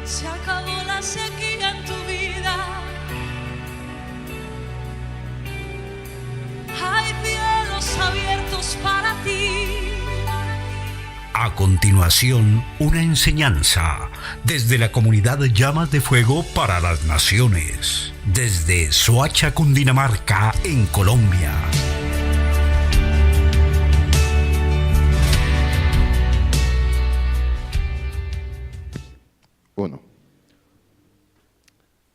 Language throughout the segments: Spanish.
Se acabó la sequía en tu vida. Hay cielos abiertos para ti. A continuación, una enseñanza desde la comunidad Llamas de Fuego para las Naciones, desde Soacha, Cundinamarca, en Colombia. Uno.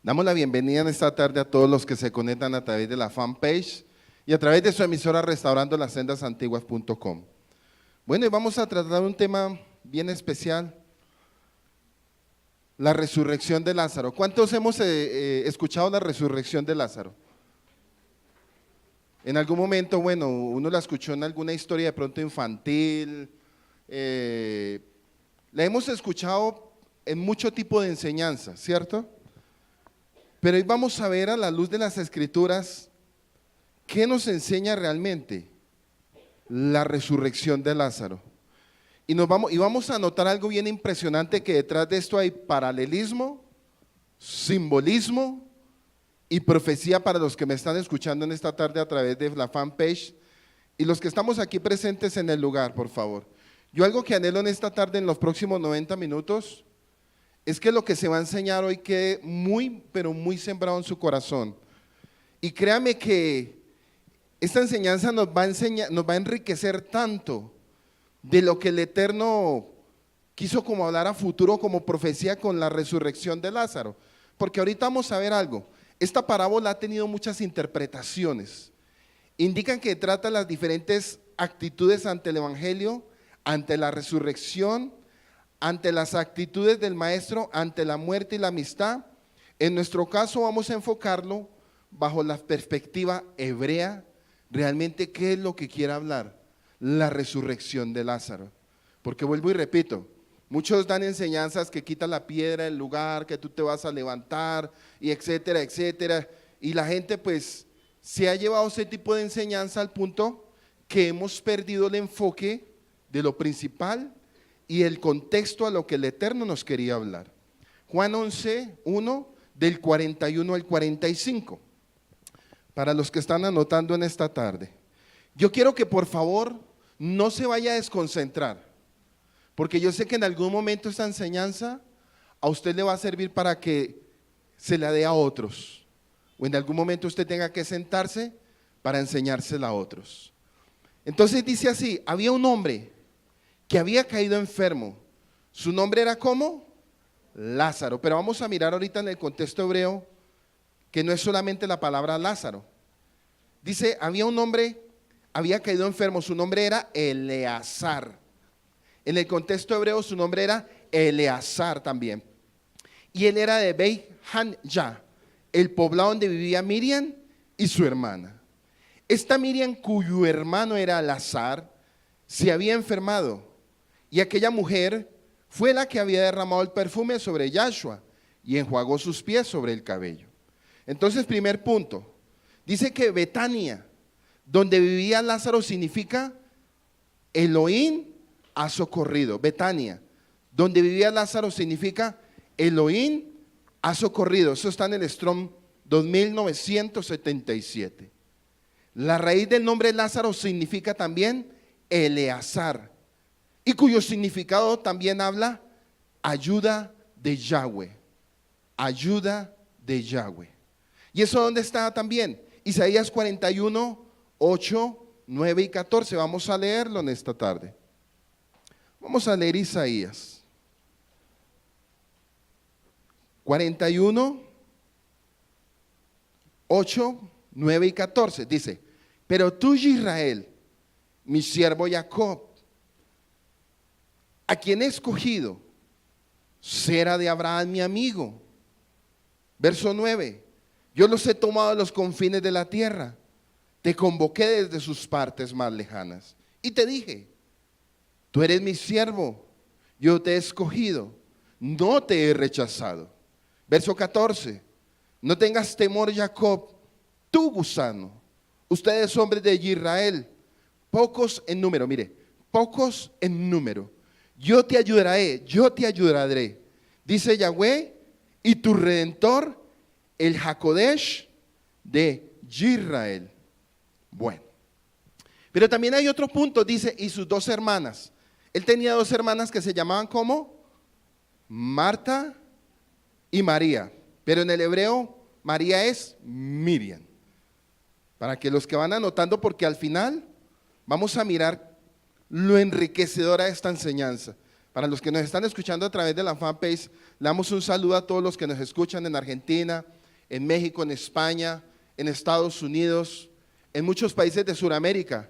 Damos la bienvenida en esta tarde a todos los que se conectan a través de la fanpage y a través de su emisora restaurandolassendasantiguas.com. Bueno, y vamos a tratar un tema bien especial, la resurrección de Lázaro. ¿Cuántos hemos escuchado la resurrección de Lázaro? En algún momento, bueno, uno la escuchó en alguna historia de pronto infantil, la hemos escuchado en mucho tipo de enseñanza, ¿cierto? Pero hoy vamos a ver a la luz de las Escrituras qué nos enseña realmente la resurrección de Lázaro. Y vamos a notar algo bien impresionante, que detrás de esto hay paralelismo, simbolismo y profecía para los que me están escuchando en esta tarde a través de la fanpage y los que estamos aquí presentes en el lugar, por favor. Yo algo que anhelo en esta tarde, en los próximos 90 minutos, es que lo que se va a enseñar hoy quede muy, pero muy sembrado en su corazón. Y créame que esta enseñanza nos va a enriquecer tanto de lo que el Eterno quiso como hablar a futuro, como profecía con la resurrección de Lázaro. Porque ahorita vamos a ver algo. Esta parábola ha tenido muchas interpretaciones. Indican que trata las diferentes actitudes ante el Evangelio, ante la resurrección, ante las actitudes del Maestro, ante la muerte y la amistad. En nuestro caso vamos a enfocarlo bajo la perspectiva hebrea. Realmente, ¿qué es lo que quiere hablar? La resurrección de Lázaro. Porque vuelvo y repito, muchos dan enseñanzas que quita la piedra del lugar, que tú te vas a levantar, y etcétera, etcétera. Y la gente pues se ha llevado ese tipo de enseñanza al punto que hemos perdido el enfoque de lo principal y el contexto a lo que el Eterno nos quería hablar. Juan 11, 1, del 41 al 45. Para los que están anotando en esta tarde, yo quiero que por favor no se vaya a desconcentrar, porque yo sé que en algún momento esta enseñanza a usted le va a servir para que se la dé a otros, o en algún momento usted tenga que sentarse para enseñársela a otros. Entonces dice así: había un hombre que había caído enfermo, su nombre era ¿cómo? Lázaro. Pero vamos a mirar ahorita en el contexto hebreo que no es solamente la palabra Lázaro. Dice, había un hombre, había caído enfermo, su nombre era Eleazar. En el contexto hebreo su nombre era Eleazar también. Y él era de Beit Han-ya, el poblado donde vivía Miriam y su hermana. Esta Miriam, cuyo hermano era Eleazar, se había enfermado, y aquella mujer fue la que había derramado el perfume sobre Yahshua y enjuagó sus pies sobre el cabello. Entonces, primer punto, dice que Betania, donde vivía Lázaro, significa Elohim ha socorrido. Betania, donde vivía Lázaro, significa Elohim ha socorrido. Eso está en el Strong 2977. La raíz del nombre Lázaro significa también Eleazar, y cuyo significado también habla ayuda de Yahweh. Ayuda de Yahweh. ¿Y eso dónde está también? Isaías 41, 8, 9 y 14. Vamos a leerlo en esta tarde. Vamos a leer Isaías 41, 8, 9 y 14. Dice, pero tú, Israel, mi siervo Jacob, a quien he escogido, será de Abraham mi amigo. Verso 9. Yo los he tomado de los confines de la tierra, te convoqué desde sus partes más lejanas y te dije, tú eres mi siervo, yo te he escogido, no te he rechazado. Verso 14, no tengas temor, Jacob, tú gusano, ustedes hombres de Israel, pocos en número, mire, pocos en número, yo te ayudaré, dice Yahweh, y tu redentor, el Hakodesh de Israel. Bueno, pero también hay otro punto, dice, y sus dos hermanas. Él tenía dos hermanas que se llamaban ¿cómo? Marta y María, pero en el hebreo María es Miriam. Para que los que van anotando, porque al final vamos a mirar lo enriquecedora de esta enseñanza. Para los que nos están escuchando a través de la fanpage, le damos un saludo a todos los que nos escuchan en Argentina, en México, en España, en Estados Unidos, en muchos países de Sudamérica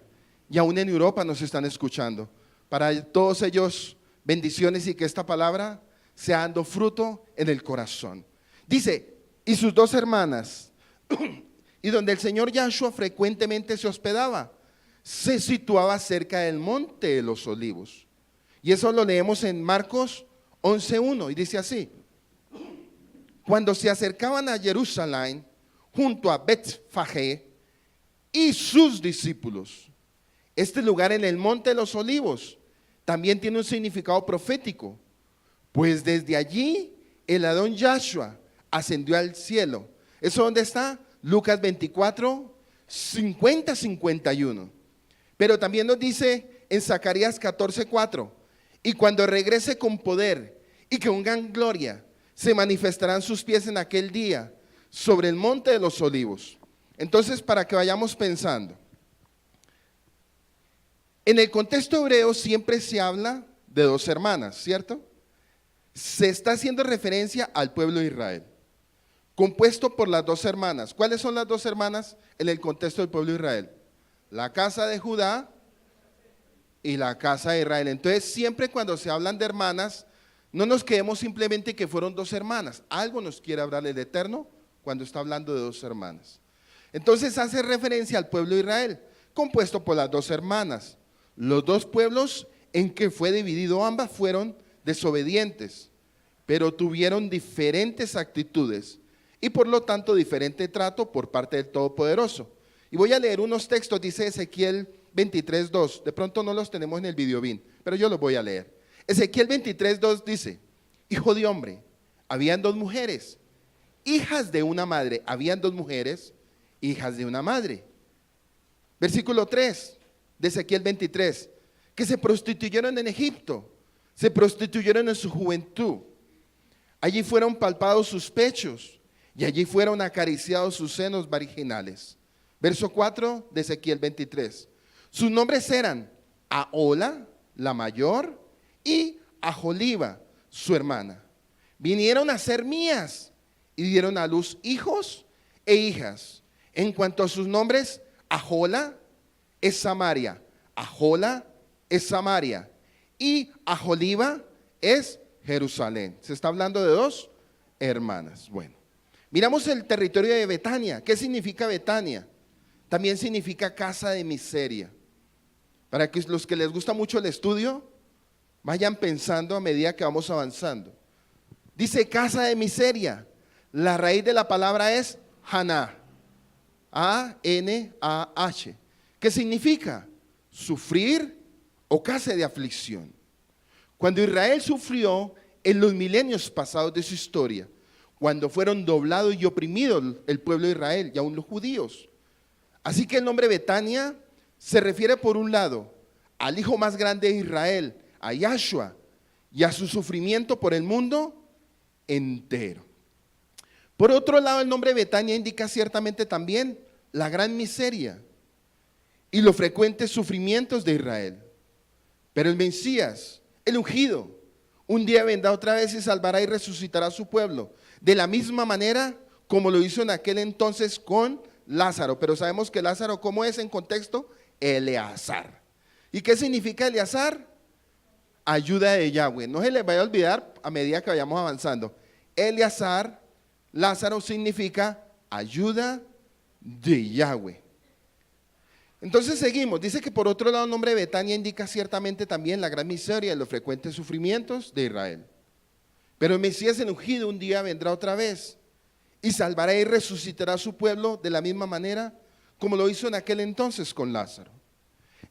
y aún en Europa nos están escuchando. Para todos ellos, bendiciones y que esta palabra sea dando fruto en el corazón. Dice, y sus dos hermanas, y donde el Señor Yahshua frecuentemente se hospedaba, se situaba cerca del monte de los olivos. Y eso lo leemos en Marcos 11:1 y dice así: cuando se acercaban a Jerusalén, junto a Betfagé y sus discípulos. Este lugar en el monte de los olivos también tiene un significado profético, pues desde allí el Adón Yahshua ascendió al cielo. ¿Eso dónde está? Lucas 24, 50-51. Pero también nos dice en Zacarías 14:4, y cuando regrese con poder y con gran gloria, se manifestarán sus pies en aquel día sobre el monte de los olivos. Entonces, para que vayamos pensando, en el contexto hebreo siempre se habla de dos hermanas, ¿cierto? Se está haciendo referencia al pueblo de Israel, compuesto por las dos hermanas. ¿Cuáles son las dos hermanas en el contexto del pueblo de Israel? La casa de Judá y la casa de Israel. Entonces, siempre cuando se hablan de hermanas, no nos quedemos simplemente que fueron dos hermanas. Algo nos quiere hablar el Eterno cuando está hablando de dos hermanas. Entonces hace referencia al pueblo de Israel, compuesto por las dos hermanas. Los dos pueblos en que fue dividido ambas fueron desobedientes, pero tuvieron diferentes actitudes y por lo tanto diferente trato por parte del Todopoderoso. Y voy a leer unos textos, dice Ezequiel 23:2, de pronto no los tenemos en el videobin, pero yo los voy a leer. Ezequiel 23:2 dice: hijo de hombre, habían dos mujeres, hijas de una madre, habían dos mujeres, hijas de una madre. Versículo 3 de Ezequiel 23, que se prostituyeron en Egipto, se prostituyeron en su juventud. Allí fueron palpados sus pechos y allí fueron acariciados sus senos virginales. Verso 4 de Ezequiel 23. Sus nombres eran Ahola, la mayor, y Aholiba, su hermana. Vinieron a ser mías y dieron a luz hijos e hijas. En cuanto a sus nombres, Ahola es Samaria, Ahola es Samaria y Aholiba es Jerusalén. Se está hablando de dos hermanas. Bueno, miramos el territorio de Betania. ¿Qué significa Betania? También significa casa de miseria. Para que los que les gusta mucho el estudio vayan pensando a medida que vamos avanzando. Dice casa de miseria. La raíz de la palabra es Haná, A-N-A-H. ¿Qué significa? Sufrir o casa de aflicción. Cuando Israel sufrió en los milenios pasados de su historia, cuando fueron doblados y oprimidos el pueblo de Israel y aún los judíos. Así que el nombre Betania se refiere por un lado al hijo más grande de Israel, a Yahshua, y a su sufrimiento por el mundo entero. Por otro lado, el nombre Betania indica ciertamente también la gran miseria y los frecuentes sufrimientos de Israel. Pero el Mesías, el ungido, un día vendrá otra vez y salvará y resucitará a su pueblo, de la misma manera como lo hizo en aquel entonces con Lázaro. Pero sabemos que Lázaro, ¿cómo es en contexto? Eleazar. ¿Y qué significa Eleazar? Ayuda de Yahweh. No se les vaya a olvidar a medida que vayamos avanzando. Eleazar, Lázaro significa ayuda de Yahweh. Entonces seguimos. Dice que por otro lado el nombre de Betania indica ciertamente también la gran miseria y los frecuentes sufrimientos de Israel. Pero el Mesías el ungido un día vendrá otra vez y salvará y resucitará a su pueblo de la misma manera como lo hizo en aquel entonces con Lázaro.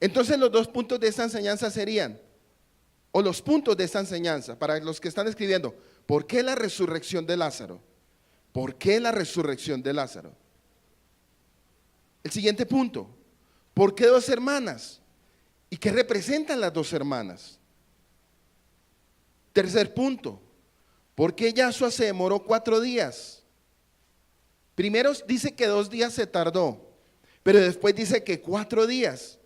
Entonces los dos puntos de esta enseñanza serían: o los puntos de esta enseñanza, para los que están escribiendo, ¿por qué la resurrección de Lázaro? ¿Por qué la resurrección de Lázaro? El siguiente punto, ¿por qué dos hermanas? ¿Y qué representan las dos hermanas? Tercer punto, ¿por qué Yahshua se demoró 4 días? Primero dice que 2 días se tardó, pero después dice que 4 días.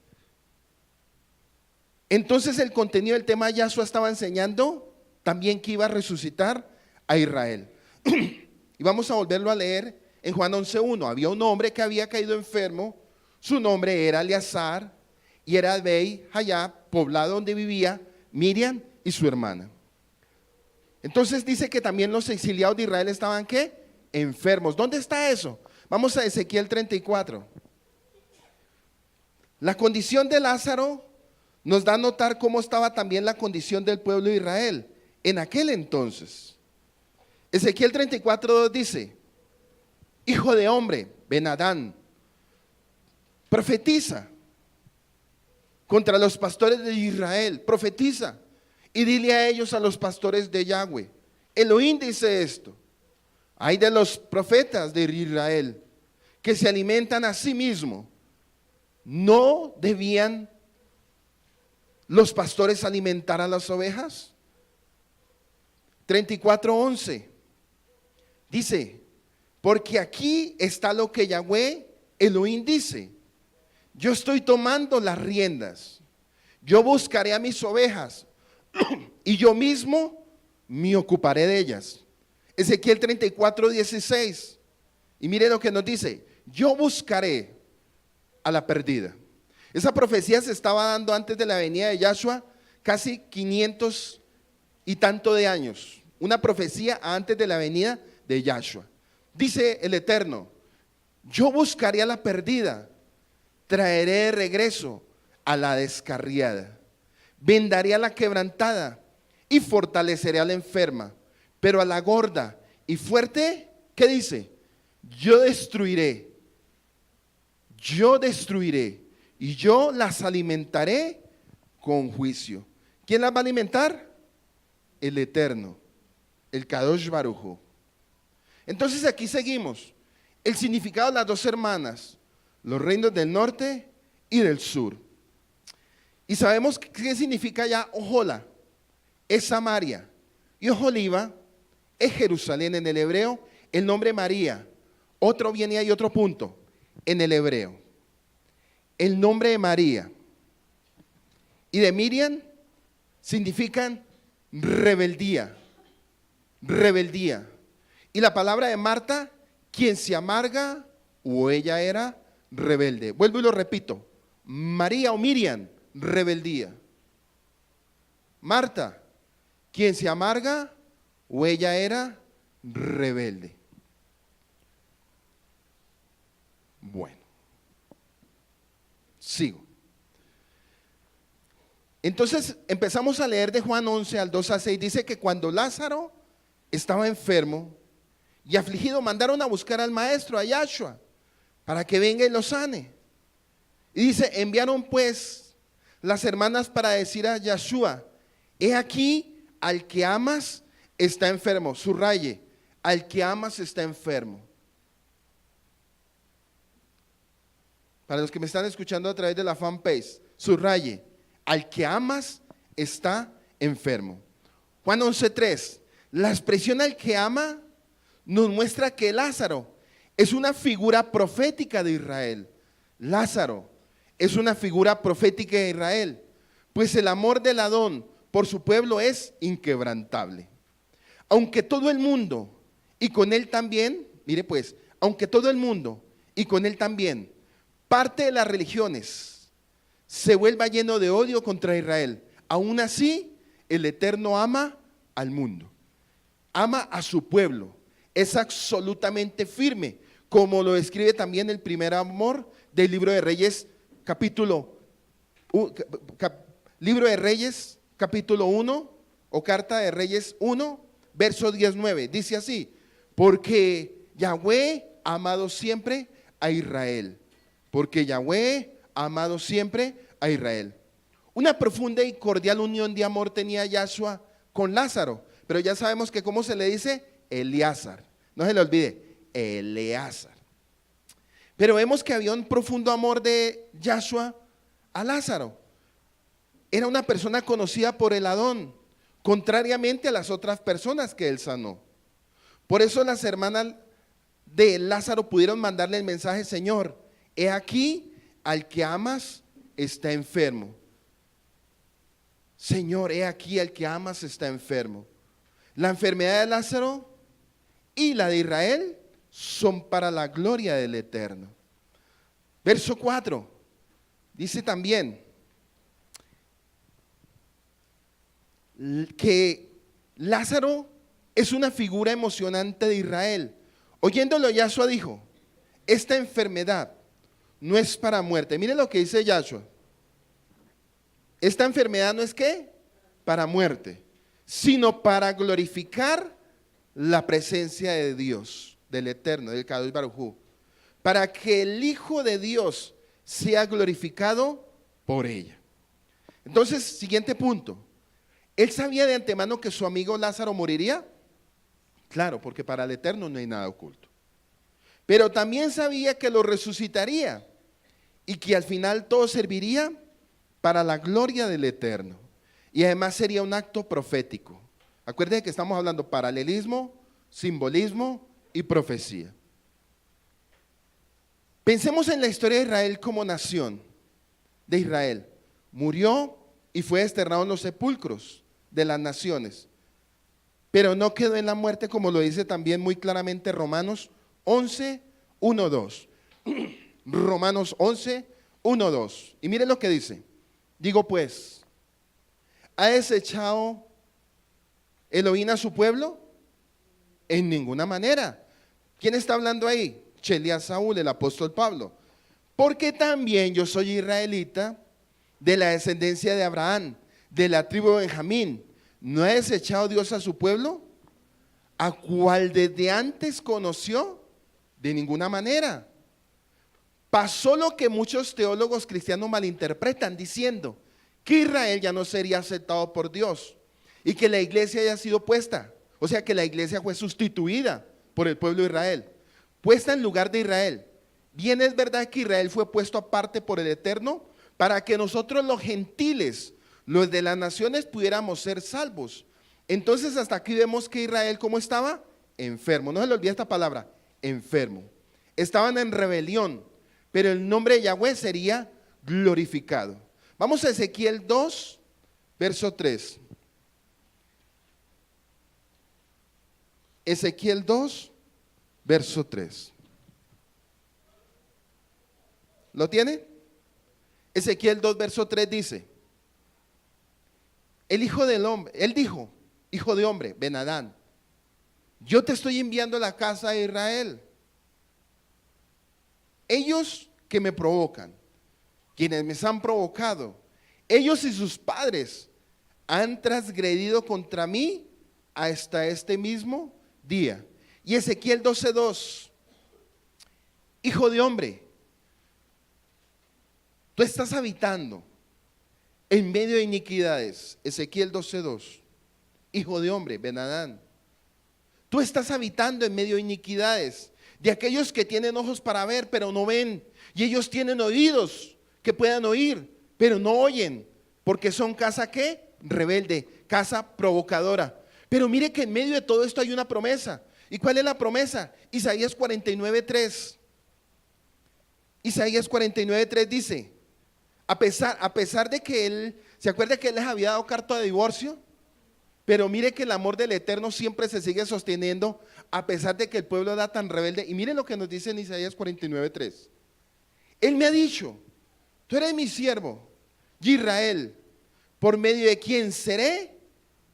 Entonces el contenido del tema, Yahshua estaba enseñando también que iba a resucitar a Israel. Y vamos a volverlo a leer en Juan 11:1. Había un hombre que había caído enfermo, su nombre era Eleazar, y era de Jayá, poblado donde vivía Miriam y su hermana. Entonces dice que también los exiliados de Israel estaban ¿qué? Enfermos. ¿Dónde está eso? Vamos a Ezequiel 34. La condición de Lázaro nos da a notar cómo estaba también la condición del pueblo de Israel en aquel entonces. Ezequiel 34:2 dice: hijo de hombre, Ben-Adán, profetiza contra los pastores de Israel, profetiza y dile a ellos, a los pastores de Yahweh, Elohim dice esto: hay de los profetas de Israel que se alimentan a sí mismos, ¿no debían los pastores alimentar a las ovejas? 34:11 dice: porque aquí está lo que Yahweh Elohim dice, yo estoy tomando las riendas, yo buscaré a mis ovejas y yo mismo me ocuparé de ellas. Ezequiel 34:16, y mire lo que nos dice: yo buscaré a la perdida. Esa profecía se estaba dando antes de la venida de Yahshua, casi 500 y tanto de años. Una profecía antes de la venida de Yahshua. Dice el Eterno: yo buscaré a la perdida, traeré de regreso a la descarriada, vendaré a la quebrantada y fortaleceré a la enferma, pero a la gorda y fuerte, ¿qué dice? Yo destruiré y yo las alimentaré con juicio. ¿Quién las va a alimentar? El Eterno, el Kadosh Baruj Hu. Entonces aquí seguimos el significado de las dos hermanas, los reinos del norte y del sur. Y sabemos qué significa ya Ojola, es Samaria, y Ojoliva es Jerusalén en el hebreo. El nombre María, otro viene ahí, otro punto, en el hebreo. El nombre de María y de Miriam significan rebeldía, rebeldía. Y la palabra de Marta, quien se amarga, o ella era rebelde. Vuelvo y lo repito: María o Miriam, rebeldía. Marta, quien se amarga, o ella era rebelde. Bueno, sigo. Entonces empezamos a leer de Juan 11 al 2 a 6. Dice que cuando Lázaro estaba enfermo y afligido, mandaron a buscar al maestro, a Yahshua, para que venga y lo sane. Y dice: enviaron pues las hermanas para decir a Yahshua: he aquí, al que amas está enfermo. Subraye: al que amas está enfermo. Para los que me están escuchando a través de la fanpage, subraye: al que amas está enfermo. Juan 11:3, la expresión al que ama nos muestra que Lázaro es una figura profética de Israel. Lázaro es una figura profética de Israel, pues el amor del Adón por su pueblo es inquebrantable. Aunque todo el mundo, y con él también, mire pues, aunque todo el mundo, y con él también, parte de las religiones se vuelva lleno de odio contra Israel, aún así el Eterno ama al mundo, ama a su pueblo, es absolutamente firme, como lo describe también el primer amor del libro de Reyes, libro de Reyes, capítulo 1, o carta de Reyes 1, verso 19, dice así: porque Yahweh ha amado siempre a Israel. Porque Yahweh ha amado siempre a Israel. Una profunda y cordial unión de amor tenía Yahshua con Lázaro, pero ya sabemos que ¿cómo se le dice? Eleazar. No se le olvide, Eleazar. Pero vemos que había un profundo amor de Yahshua a Lázaro. Era una persona conocida por el Adón, contrariamente a las otras personas que él sanó. Por eso las hermanas de Lázaro pudieron mandarle el mensaje: Señor, he aquí al que amas está enfermo. Señor, he aquí al que amas está enfermo. La enfermedad de Lázaro y la de Israel son para la gloria del Eterno. Verso 4 dice también que Lázaro es una figura emocionante de Israel. Oyéndolo, Yahshua dijo: esta enfermedad no es para muerte. Mire lo que dice Yahshua. Esta enfermedad no es ¿qué? Para muerte, sino para glorificar la presencia de Dios, del Eterno, del Kadosh Baruj Hu, para que el Hijo de Dios sea glorificado por ella. Entonces, siguiente punto. ¿Él sabía de antemano que su amigo Lázaro moriría? Claro, porque para el Eterno no hay nada oculto. Pero también sabía que lo resucitaría y que al final todo serviría para la gloria del Eterno. Y además sería un acto profético. Acuérdense que estamos hablando paralelismo, simbolismo y profecía. Pensemos en la historia de Israel como nación de Israel. Murió y fue desterrado en los sepulcros de las naciones. Pero no quedó en la muerte, como lo dice también muy claramente Romanos 11, 1, 2. Romanos 11, 1, 2. Y miren lo que dice. Digo pues, ¿ha desechado Elohim a su pueblo? En ninguna manera. ¿Quién está hablando ahí? Shelia Saúl, el apóstol Pablo. Porque también yo soy israelita, de la descendencia de Abraham, de la tribu de Benjamín. ¿No ha desechado Dios a su pueblo? ¿A cual desde antes conoció? De ninguna manera. Pasó lo que muchos teólogos cristianos malinterpretan, diciendo que Israel ya no sería aceptado por Dios y que la iglesia haya sido puesta, o sea que la iglesia fue sustituida por el pueblo de Israel, puesta en lugar de Israel. Bien es verdad que Israel fue puesto aparte por el Eterno para que nosotros los gentiles, los de las naciones, pudiéramos ser salvos. Entonces hasta aquí vemos que Israel, ¿cómo estaba? Enfermo. No se le olvide esta palabra, enfermo. Estaban en rebelión, pero el nombre de Yahweh sería glorificado. Vamos a Ezequiel 2, verso 3. Ezequiel 2, verso 3. ¿Lo tiene? Ezequiel 2, verso 3 dice: el hijo del hombre, él dijo, hijo de hombre, Ben-Adán, yo te estoy enviando a la casa de Israel. Ellos que me provocan, quienes me han provocado, ellos y sus padres han transgredido contra mí hasta este mismo día. Y Ezequiel 12:2, hijo de hombre, tú estás habitando en medio de iniquidades. Ezequiel 12:2, hijo de hombre, Ben-Adán, tú estás habitando en medio de iniquidades, de aquellos que tienen ojos para ver, pero no ven, y ellos tienen oídos que puedan oír, pero no oyen, porque son casa ¿qué? Rebelde, casa provocadora. Pero mire que en medio de todo esto hay una promesa. ¿Y cuál es la promesa? Isaías 49:3. Isaías 49:3 dice: a pesar de que él, ¿se acuerda que él les había dado carta de divorcio? Pero mire que el amor del Eterno siempre se sigue sosteniendo a pesar de que el pueblo era tan rebelde. Y mire lo que nos dice en Isaías 49:3. Él me ha dicho: tú eres mi siervo, Israel, por medio de quien seré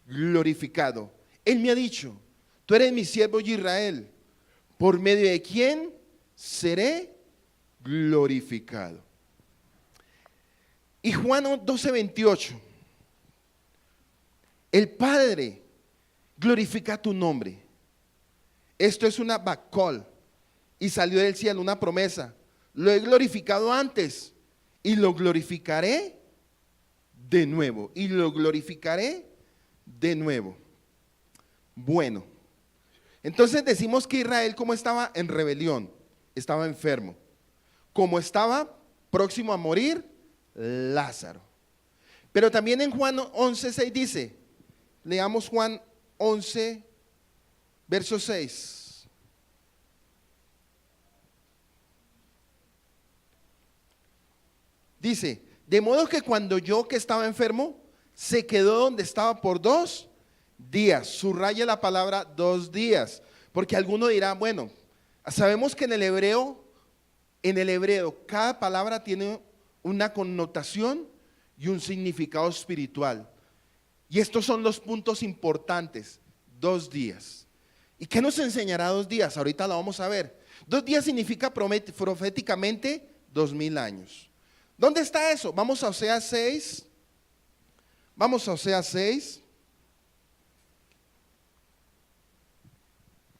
glorificado. Él me ha dicho: tú eres mi siervo, Israel, por medio de quien seré glorificado. Y Juan 12:28. El Padre glorifica tu nombre. Esto es una bakol, y salió del cielo una promesa. Lo he glorificado antes y lo glorificaré de nuevo y lo glorificaré de nuevo. Bueno, entonces decimos que Israel, ¿cómo estaba? En rebelión, estaba enfermo. Como estaba próximo a morir, Lázaro. Pero también en Juan 11:6 dice, leamos Juan 11, verso 6. Dice, de modo que cuando yo que estaba enfermo, se quedó donde estaba por 2 días. Subraya la palabra 2 días, porque alguno dirá, bueno, sabemos que en el hebreo, cada palabra tiene una connotación y un significado espiritual. Y estos son los puntos importantes. 2 días. ¿Y qué nos enseñará 2 días? Ahorita lo vamos a ver. 2 días significa proféticamente 2000 años. ¿Dónde está eso? Vamos a Oseas 6. Vamos a Oseas 6.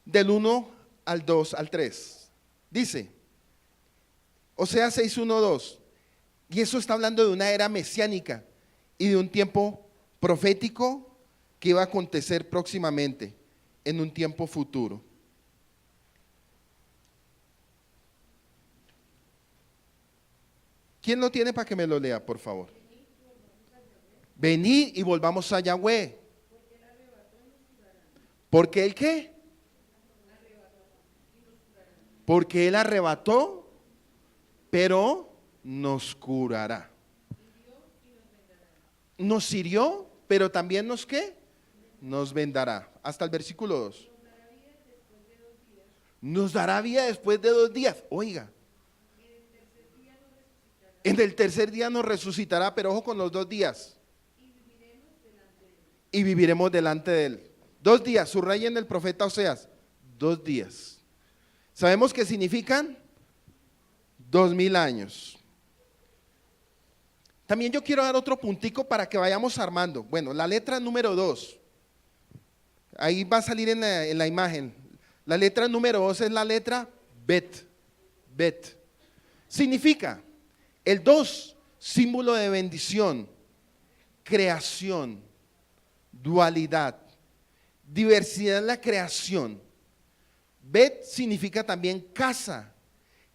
Del 1 al 2 al 3. Dice, Oseas 6, 1, 2. Y eso está hablando de una era mesiánica y de un tiempo profético que iba a acontecer próximamente, en un tiempo futuro. ¿Quién lo tiene para que me lo lea, por favor? Venid y volvamos a Yahweh. ¿Porque él qué? Porque él arrebató, pero nos curará. Nos hirió, pero también nos ¿qué? Nos vendará. Hasta el versículo 2. Nos dará vida después de 2 días. Oiga. En el tercer día nos resucitará, pero ojo con los 2 días. Y viviremos delante de él. 2 días, subrayen el profeta Oseas. 2 días. ¿Sabemos qué significan? 2000 años. También yo quiero dar otro puntico para que vayamos armando. Bueno, la letra número 2. Ahí va a salir en la imagen. La letra número 2 es la letra Bet. Bet. Significa el 2, símbolo de bendición, creación, dualidad, diversidad en la creación. Bet significa también casa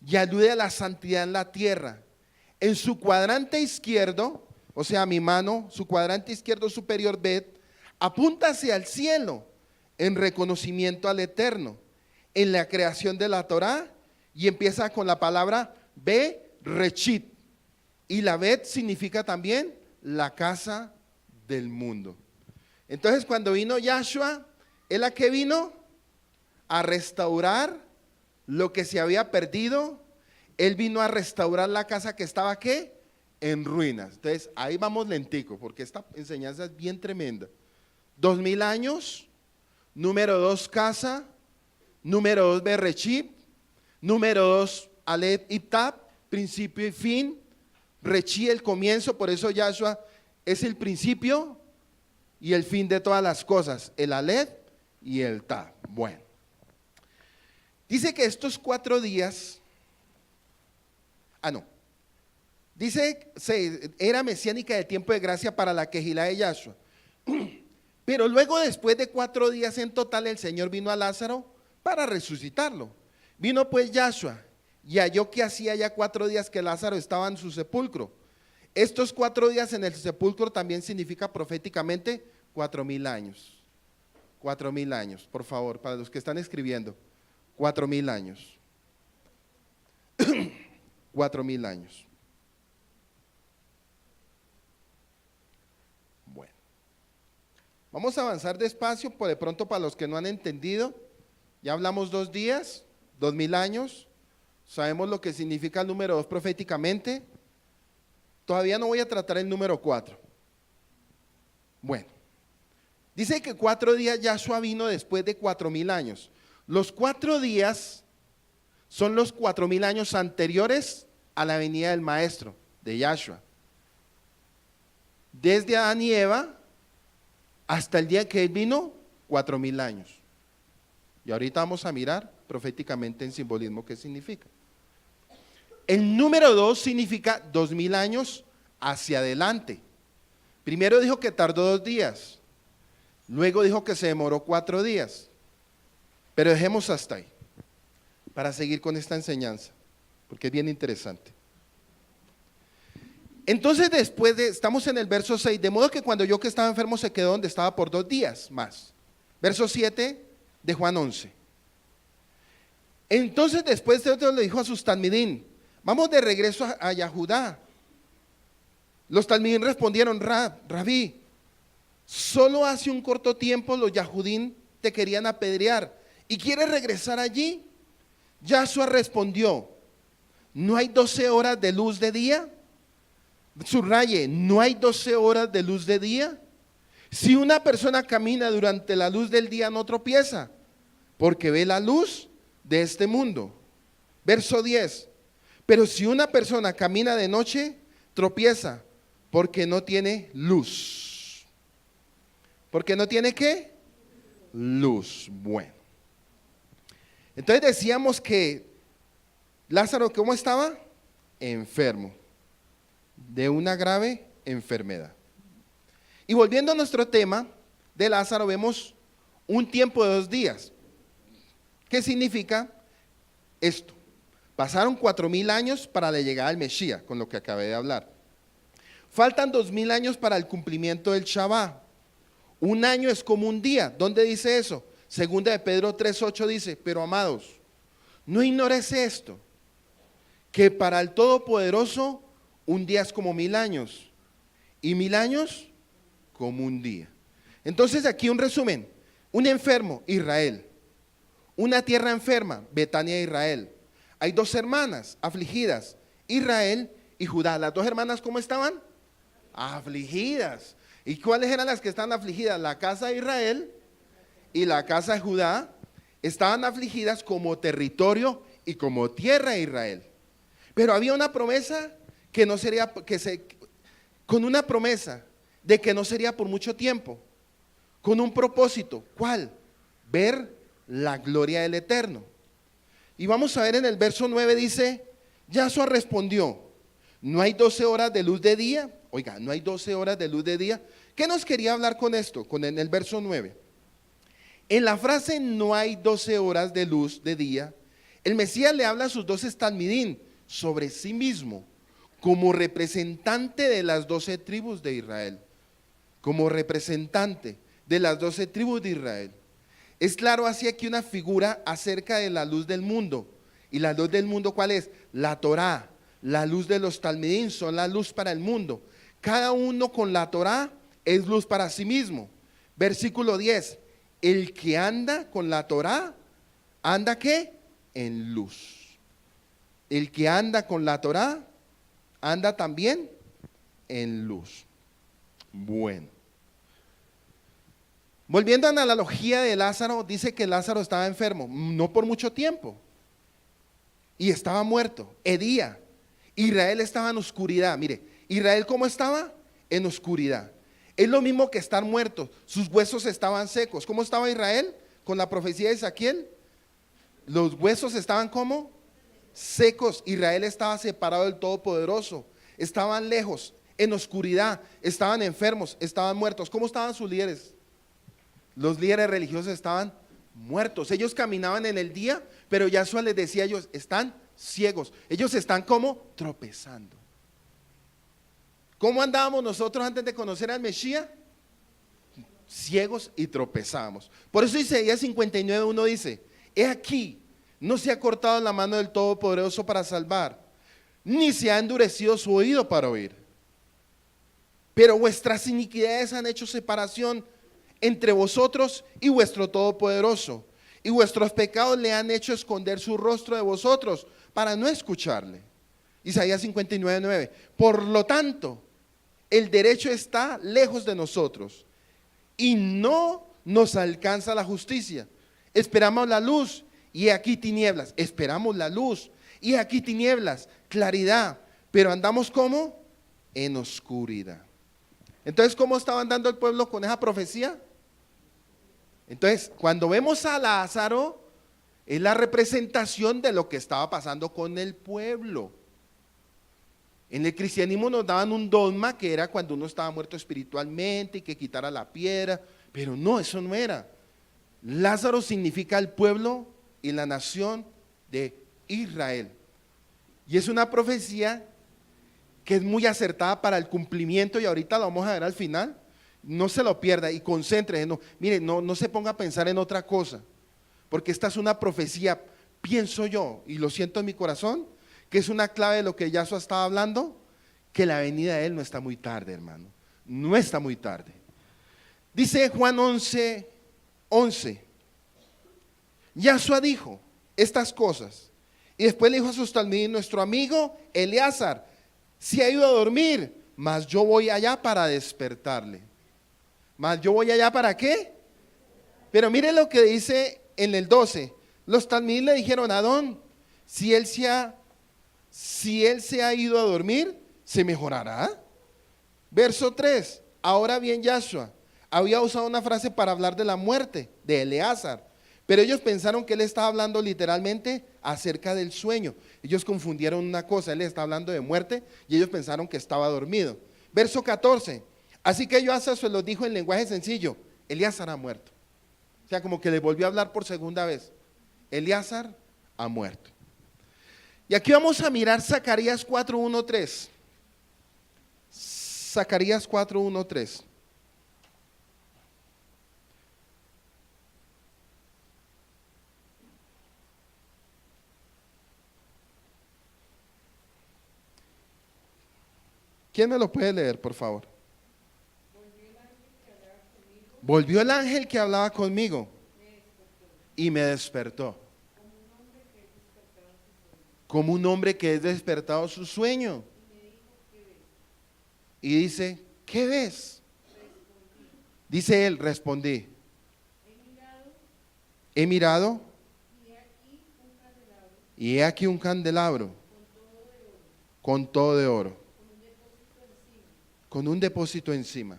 y alude a la santidad en la tierra. En su cuadrante izquierdo, o sea, mi mano, su cuadrante izquierdo superior, Bet, apunta hacia el cielo en reconocimiento al Eterno, en la creación de la Torá, y empieza con la palabra Be-Rechit. Y la Bet significa también la casa del mundo. Entonces, cuando vino Yahshua, ¿él a qué vino? A restaurar lo que se había perdido. Él vino a restaurar la casa que estaba ¿qué? En ruinas. Entonces, ahí vamos lentico, porque esta enseñanza es bien tremenda. 2000 años, número 2 casa, número 2 Bereshit, número 2 Aleph y Tab, principio y fin, Rechi el comienzo, por eso Yahshua es el principio y el fin de todas las cosas, el Aleph y el Tab. Bueno, dice que estos 4 días, dice era mesiánica de tiempo de gracia para la Kehilá de Yahshua. Pero luego, después de 4 días en total, el Señor vino a Lázaro para resucitarlo. Vino pues Yahshua y halló que hacía ya 4 días que Lázaro estaba en su sepulcro. Estos 4 días en el sepulcro también significa proféticamente 4000 años. 4000 años, por favor, para los que están escribiendo. 4000 años. 4000 años. Bueno, vamos a avanzar despacio, por de pronto para los que no han entendido. Ya hablamos 2 días, 2000 años. Sabemos lo que significa el número 2 proféticamente. Todavía no voy a tratar el número 4. Bueno, dice que 4 días Yahshua vino después de 4000 años. Los 4 días son los 4000 años anteriores a la venida del Maestro, de Yahshua. Desde Adán y Eva hasta el día que él vino, 4000 años. Y ahorita vamos a mirar proféticamente en simbolismo qué significa. El número 2 significa 2000 años hacia adelante. Primero dijo que tardó 2 días, luego dijo que se demoró 4 días, pero dejemos hasta ahí para seguir con esta enseñanza, porque es bien interesante. Entonces estamos en el verso 6, de modo que cuando yo que estaba enfermo se quedó donde estaba por 2 días más. Verso 7 de Juan 11. Entonces después de otro le dijo a sus talmidín, vamos de regreso a Yahudá. Los talmidín respondieron, Rabí, solo hace un corto tiempo los yahudín te querían apedrear y quieres regresar allí. Yahshua respondió, ¿no hay 12 horas de luz de día? Subraye, ¿no hay 12 horas de luz de día? Si una persona camina durante la luz del día no tropieza, porque ve la luz de este mundo. Verso 10, pero si una persona camina de noche, tropieza, porque no tiene luz. ¿Porque no tiene qué? Luz. Bueno. Entonces decíamos que Lázaro, ¿cómo estaba? Enfermo, de una grave enfermedad. Y volviendo a nuestro tema de Lázaro, vemos un tiempo de 2 días. ¿Qué significa esto? Pasaron 4000 años para la llegada del Mesías, con lo que acabé de hablar. Faltan 2000 años para el cumplimiento del Shabbat. Un año es como un día. ¿Dónde dice eso? Segunda de Pedro 3:8 dice, pero amados, no ignores esto, que para el Todopoderoso un día es como 1000 años y 1000 años como un día. Entonces aquí un resumen, un enfermo, Israel, una tierra enferma, Betania, Israel. Hay 2 hermanas afligidas, Israel y Judá. Las 2 hermanas, ¿cómo estaban? Afligidas. ¿Y cuáles eran las que estaban afligidas? La casa de Israel y la casa de Judá estaban afligidas como territorio y como tierra de Israel. Pero había una promesa que no sería, con una promesa de que no sería por mucho tiempo, con un propósito. ¿Cuál? Ver la gloria del Eterno. Y vamos a ver en el verso 9 dice, Yahshua respondió, ¿no hay 12 horas de luz de día? Oiga, ¿no hay 12 horas de luz de día? ¿Qué nos quería hablar con esto? Con en el verso 9. En la frase no hay 12 horas de luz de día, el Mesías le habla a sus 12 talmidín sobre sí mismo como representante de las 12 tribus de Israel. Como representante de las 12 tribus de Israel. Es claro, hace aquí una figura acerca de la luz del mundo. ¿Y la luz del mundo cuál es? La Torá, la luz de los talmidín son la luz para el mundo. Cada uno con la Torá es luz para sí mismo. Versículo 10, el que anda con la Torá, ¿anda qué? En luz. El que anda con la Torá, anda también en luz. Bueno. Volviendo a la analogía de Lázaro, dice que Lázaro estaba enfermo, no por mucho tiempo, y estaba muerto, hedía. Israel estaba en oscuridad. Mire, Israel ¿cómo estaba? En oscuridad. Es lo mismo que estar muerto, sus huesos estaban secos. ¿Cómo estaba Israel con la profecía de Ezequiel? Los huesos estaban ¿cómo? Secos. Israel estaba separado del Todopoderoso, estaban lejos, en oscuridad, estaban enfermos, estaban muertos. ¿Cómo estaban sus líderes? Los líderes religiosos estaban muertos. Ellos caminaban en el día, pero Yahshua les decía a ellos, están ciegos. Ellos están como tropezando. ¿Cómo andábamos nosotros antes de conocer al Mesías? Ciegos y tropezábamos. Por eso Isaías 59:1 dice, he aquí, no se ha cortado la mano del Todopoderoso para salvar, ni se ha endurecido su oído para oír. Pero vuestras iniquidades han hecho separación entre vosotros y vuestro Todopoderoso, y vuestros pecados le han hecho esconder su rostro de vosotros para no escucharle. Isaías 59:9. Por lo tanto, el derecho está lejos de nosotros y no nos alcanza la justicia. Esperamos la luz y aquí tinieblas. Esperamos la luz y aquí tinieblas, claridad, pero andamos ¿cómo? En oscuridad. Entonces, ¿cómo estaba andando el pueblo con esa profecía? Entonces, cuando vemos a Lázaro, es la representación de lo que estaba pasando con el pueblo. En el cristianismo nos daban un dogma que era cuando uno estaba muerto espiritualmente y que quitara la piedra, pero no, eso no era. Lázaro significa el pueblo y la nación de Israel. Y es una profecía que es muy acertada para el cumplimiento, y ahorita lo vamos a ver al final. No se lo pierda y concéntrese. No, mire, no se ponga a pensar en otra cosa, porque esta es una profecía, pienso yo, y lo siento en mi corazón, que es una clave de lo que Yahshua estaba hablando, que la venida de Él no está muy tarde, hermano. No está muy tarde. Dice Juan 11:11. Yahshua dijo estas cosas, y después le dijo a sus talmidim: nuestro amigo Eleazar se ha ido a dormir, mas yo voy allá para despertarle. ¿Mas yo voy allá para qué? Pero mire lo que dice en el 12. Los talmidim le dijeron: Adón, si él se ha ido a dormir, ¿se mejorará? Verso 3. Ahora bien, Yahshua había usado una frase para hablar de la muerte de Eleazar, pero ellos pensaron que él estaba hablando literalmente acerca del sueño. Ellos confundieron una cosa, él está hablando de muerte y ellos pensaron que estaba dormido. Verso 14. Así que Yahshua se lo dijo en lenguaje sencillo: Eleazar ha muerto. O sea, como que le volvió a hablar por segunda vez. Eleazar ha muerto. Y aquí vamos a mirar Zacarías 4:1-3. Zacarías 4:1-3. ¿Quién me lo puede leer, por favor? Volvió el ángel que hablaba conmigo y me despertó. Como un hombre que es despertado su sueño. Y dice: ¿qué ves? Dice él: respondí. He mirado y he aquí un candelabro con todo de oro, con un depósito encima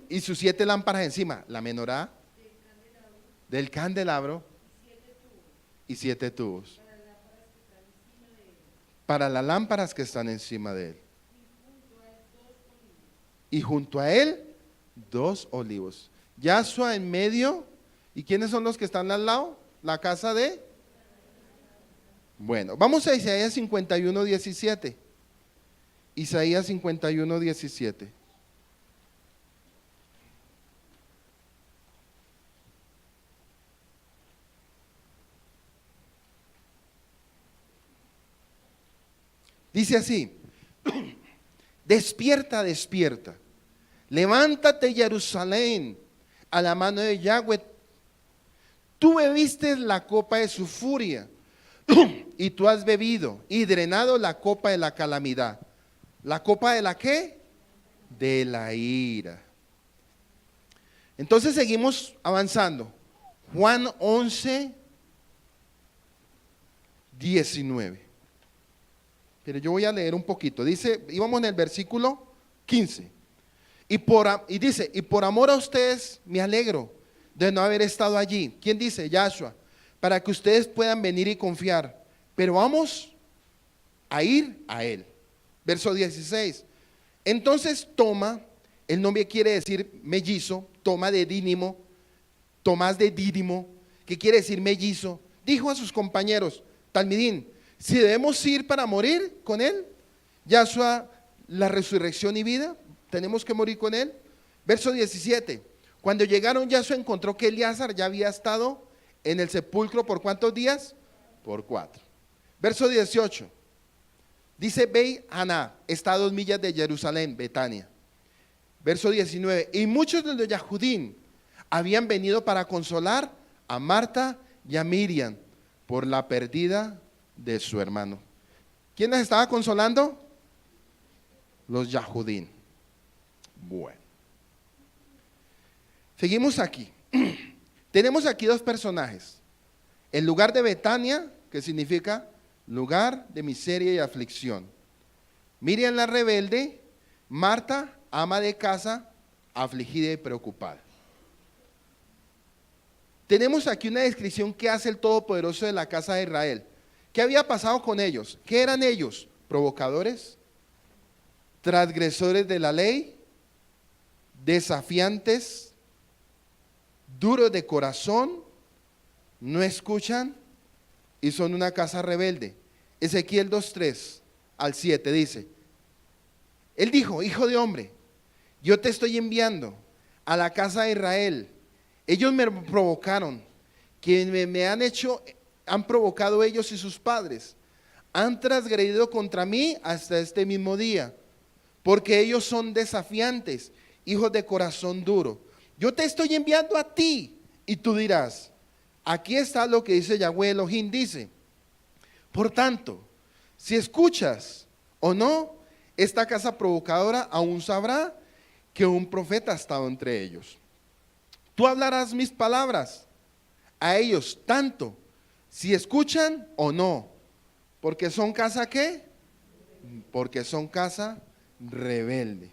y sus 7 lámparas encima, la menorá del candelabro y 7 tubos para las lámparas que están encima de él, y junto a él 2 olivos. Yahshua en medio. ¿Y quiénes son los que están al lado? La casa de... Bueno, vamos a Isaías 51:17. Isaías 51:17. Dice así: despierta, despierta, levántate, Jerusalén, a la mano de Yahweh. Tú bebiste la copa de su furia y tú has bebido y drenado la copa de la calamidad. ¿La copa de la qué? De la ira. Entonces seguimos avanzando. Juan 11:19. Pero yo voy a leer un poquito. Dice, íbamos en el versículo 15. Y dice: y por amor a ustedes me alegro de no haber estado allí. ¿Quién dice? Yahshua. Para que ustedes puedan venir y confiar. Pero vamos a ir a él. Verso 16. Entonces toma, el nombre quiere decir mellizo, toma de Dídimo, Tomás de Dídimo, que quiere decir mellizo, dijo a sus compañeros: talmidim, si debemos ir para morir con él, Yahshua, la resurrección y vida, tenemos que morir con él. Verso 17. Cuando llegaron, Yahshua encontró que Eleazar ya había estado en el sepulcro ¿por cuántos días? Por 4. Verso 18. Dice: Beit Haná está a 2 millas de Jerusalén, Betania. Verso 19. Y muchos de los Yahudín habían venido para consolar a Marta y a Miriam por la pérdida de su hermano. ¿Quién las estaba consolando? Los Yahudín. Bueno. Seguimos aquí. Tenemos aquí 2 personajes. El lugar de Betania, que significa lugar de miseria y aflicción. Miriam la rebelde, Marta, ama de casa, afligida y preocupada. Tenemos aquí una descripción que hace el Todopoderoso de la casa de Israel. ¿Qué había pasado con ellos? ¿Qué eran ellos? Provocadores, transgresores de la ley, desafiantes, duros de corazón, no escuchan y son una casa rebelde. Ezequiel 2:3 al 7 dice, él dijo, hijo de hombre, yo te estoy enviando a la casa de Israel. Ellos me provocaron, quienes me han hecho, han provocado ellos y sus padres. Han transgredido contra mí hasta este mismo día, porque ellos son desafiantes, hijos de corazón duro. Yo te estoy enviando a ti y tú dirás, aquí está lo que dice Yahweh Elohim, dice, por tanto, si escuchas o no, esta casa provocadora aún sabrá que un profeta ha estado entre ellos. Tú hablarás mis palabras a ellos, tanto si escuchan o no, porque son casa ¿qué? Porque son casa rebelde.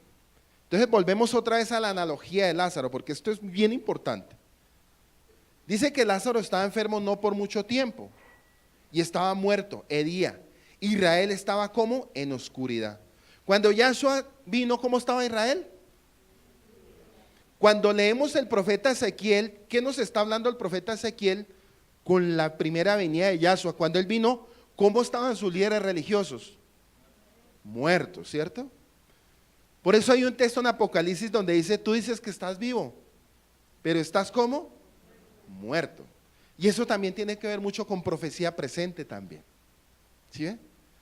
Entonces volvemos otra vez a la analogía de Lázaro, porque esto es bien importante. Dice que Lázaro estaba enfermo no por mucho tiempo y estaba muerto, hería. Israel estaba como en oscuridad. Cuando Yahshua vino, ¿cómo estaba Israel? Cuando leemos el profeta Ezequiel, ¿qué nos está hablando el profeta Ezequiel con la primera venida de Yahshua? Cuando él vino, ¿cómo estaban sus líderes religiosos? Muertos, ¿cierto? Por eso hay un texto en Apocalipsis donde dice, tú dices que estás vivo, pero estás ¿cómo? Muerto. Y eso también tiene que ver mucho con profecía presente también. ¿Sí ve?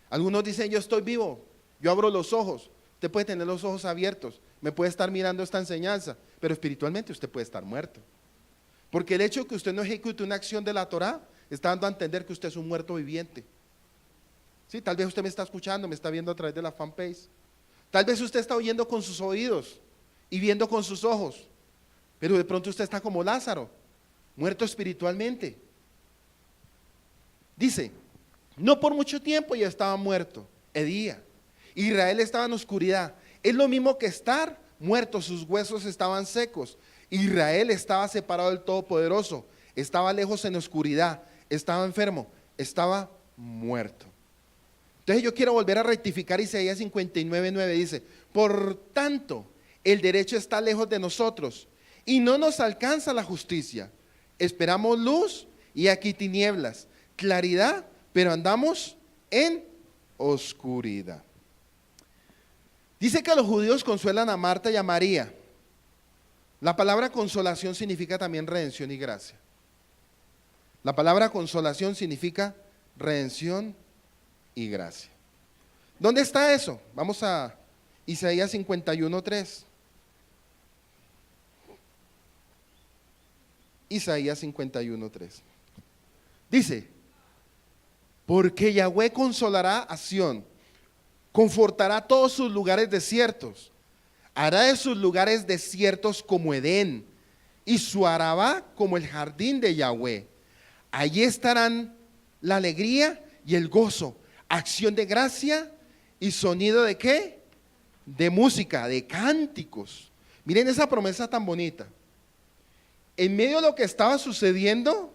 Algunos dicen, yo estoy vivo, yo abro los ojos. Usted puede tener los ojos abiertos, me puede estar mirando esta enseñanza, pero espiritualmente usted puede estar muerto. Porque el hecho de que usted no ejecute una acción de la Torah está dando a entender que usted es un muerto viviente. Sí, tal vez usted me está escuchando, me está viendo a través de la fanpage. Tal vez usted está oyendo con sus oídos y viendo con sus ojos, pero de pronto usted está como Lázaro, muerto espiritualmente. Dice, no por mucho tiempo ya estaba muerto, hedía. Israel estaba en oscuridad. Es lo mismo que estar muerto, sus huesos estaban secos. Israel estaba separado del Todopoderoso, estaba lejos en oscuridad, estaba enfermo, estaba muerto. Entonces yo quiero volver a rectificar Isaías 59:9, dice, por tanto, el derecho está lejos de nosotros y no nos alcanza la justicia. Esperamos luz y aquí tinieblas, claridad, pero andamos en oscuridad. Dice que los judíos consuelan a Marta y a María. La palabra consolación significa también redención y gracia. La palabra consolación significa redención y gracia. ¿Dónde está eso? Vamos a Isaías 51:3. Isaías 51:3. Dice, porque Yahweh consolará a Sión, confortará todos sus lugares desiertos, hará de sus lugares desiertos como Edén, y su Arabá como el jardín de Yahweh. Allí estarán la alegría y el gozo, acción de gracia y sonido de ¿qué? De música, de cánticos. Miren esa promesa tan bonita. En medio de lo que estaba sucediendo,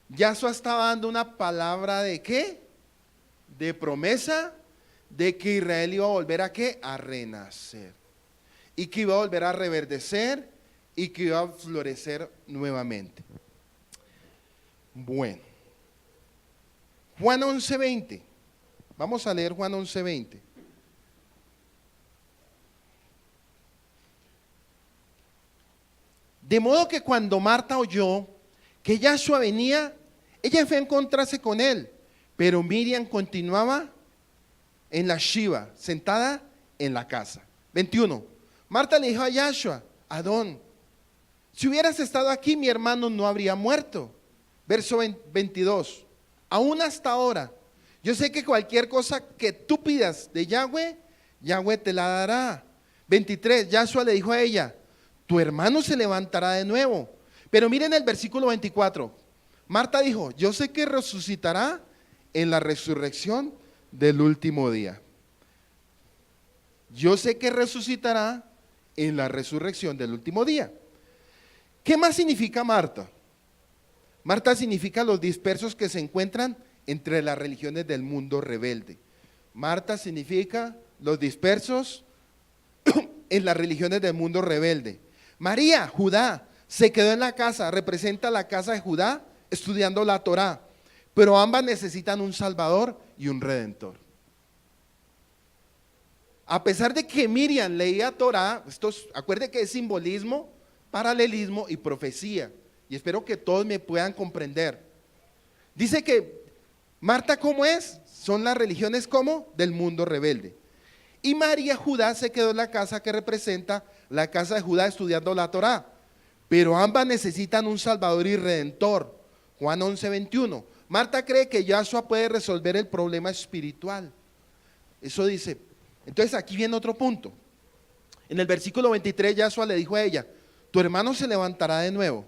Yahshua estaba dando una palabra de ¿qué? De promesa de que Israel iba a volver a ¿qué? A renacer. Y que iba a volver a reverdecer y que iba a florecer nuevamente. Bueno. Juan 11:20. Vamos a leer Juan 11:20. De modo que cuando Marta oyó que Yahshua venía, ella fue a encontrarse con él, pero Miriam continuaba en la Shiva, sentada en la casa. 21. Marta le dijo a Yahshua, Adón, si hubieras estado aquí, mi hermano no habría muerto. Verso 22. Aún hasta ahora, yo sé que cualquier cosa que tú pidas de Yahweh, Yahweh te la dará. 23. Yahshua le dijo a ella, tu hermano se levantará de nuevo. Pero miren el versículo 24. Marta dijo, yo sé que resucitará en la resurrección del último día. Yo sé que resucitará en la resurrección del último día. ¿Qué más significa Marta? Marta significa los dispersos que se encuentran entre las religiones del mundo rebelde. Marta significa los dispersos en las religiones del mundo rebelde. María, Judá, se quedó en la casa, representa la casa de Judá estudiando la Torá, pero ambas necesitan un Salvador y un Redentor. A pesar de que Miriam leía Torá, acuerde que es simbolismo, paralelismo y profecía, y espero que todos me puedan comprender. Dice que Marta, ¿cómo es? Son las religiones como del mundo rebelde. Y María, Judá, se quedó en la casa que representa la casa de Judá estudiando la Torá, pero ambas necesitan un Salvador y Redentor. Juan 11:21. Marta cree que Yahshua puede resolver el problema espiritual. Eso dice. Entonces aquí viene otro punto. En el versículo 23 Yahshua le dijo a ella, tu hermano se levantará de nuevo.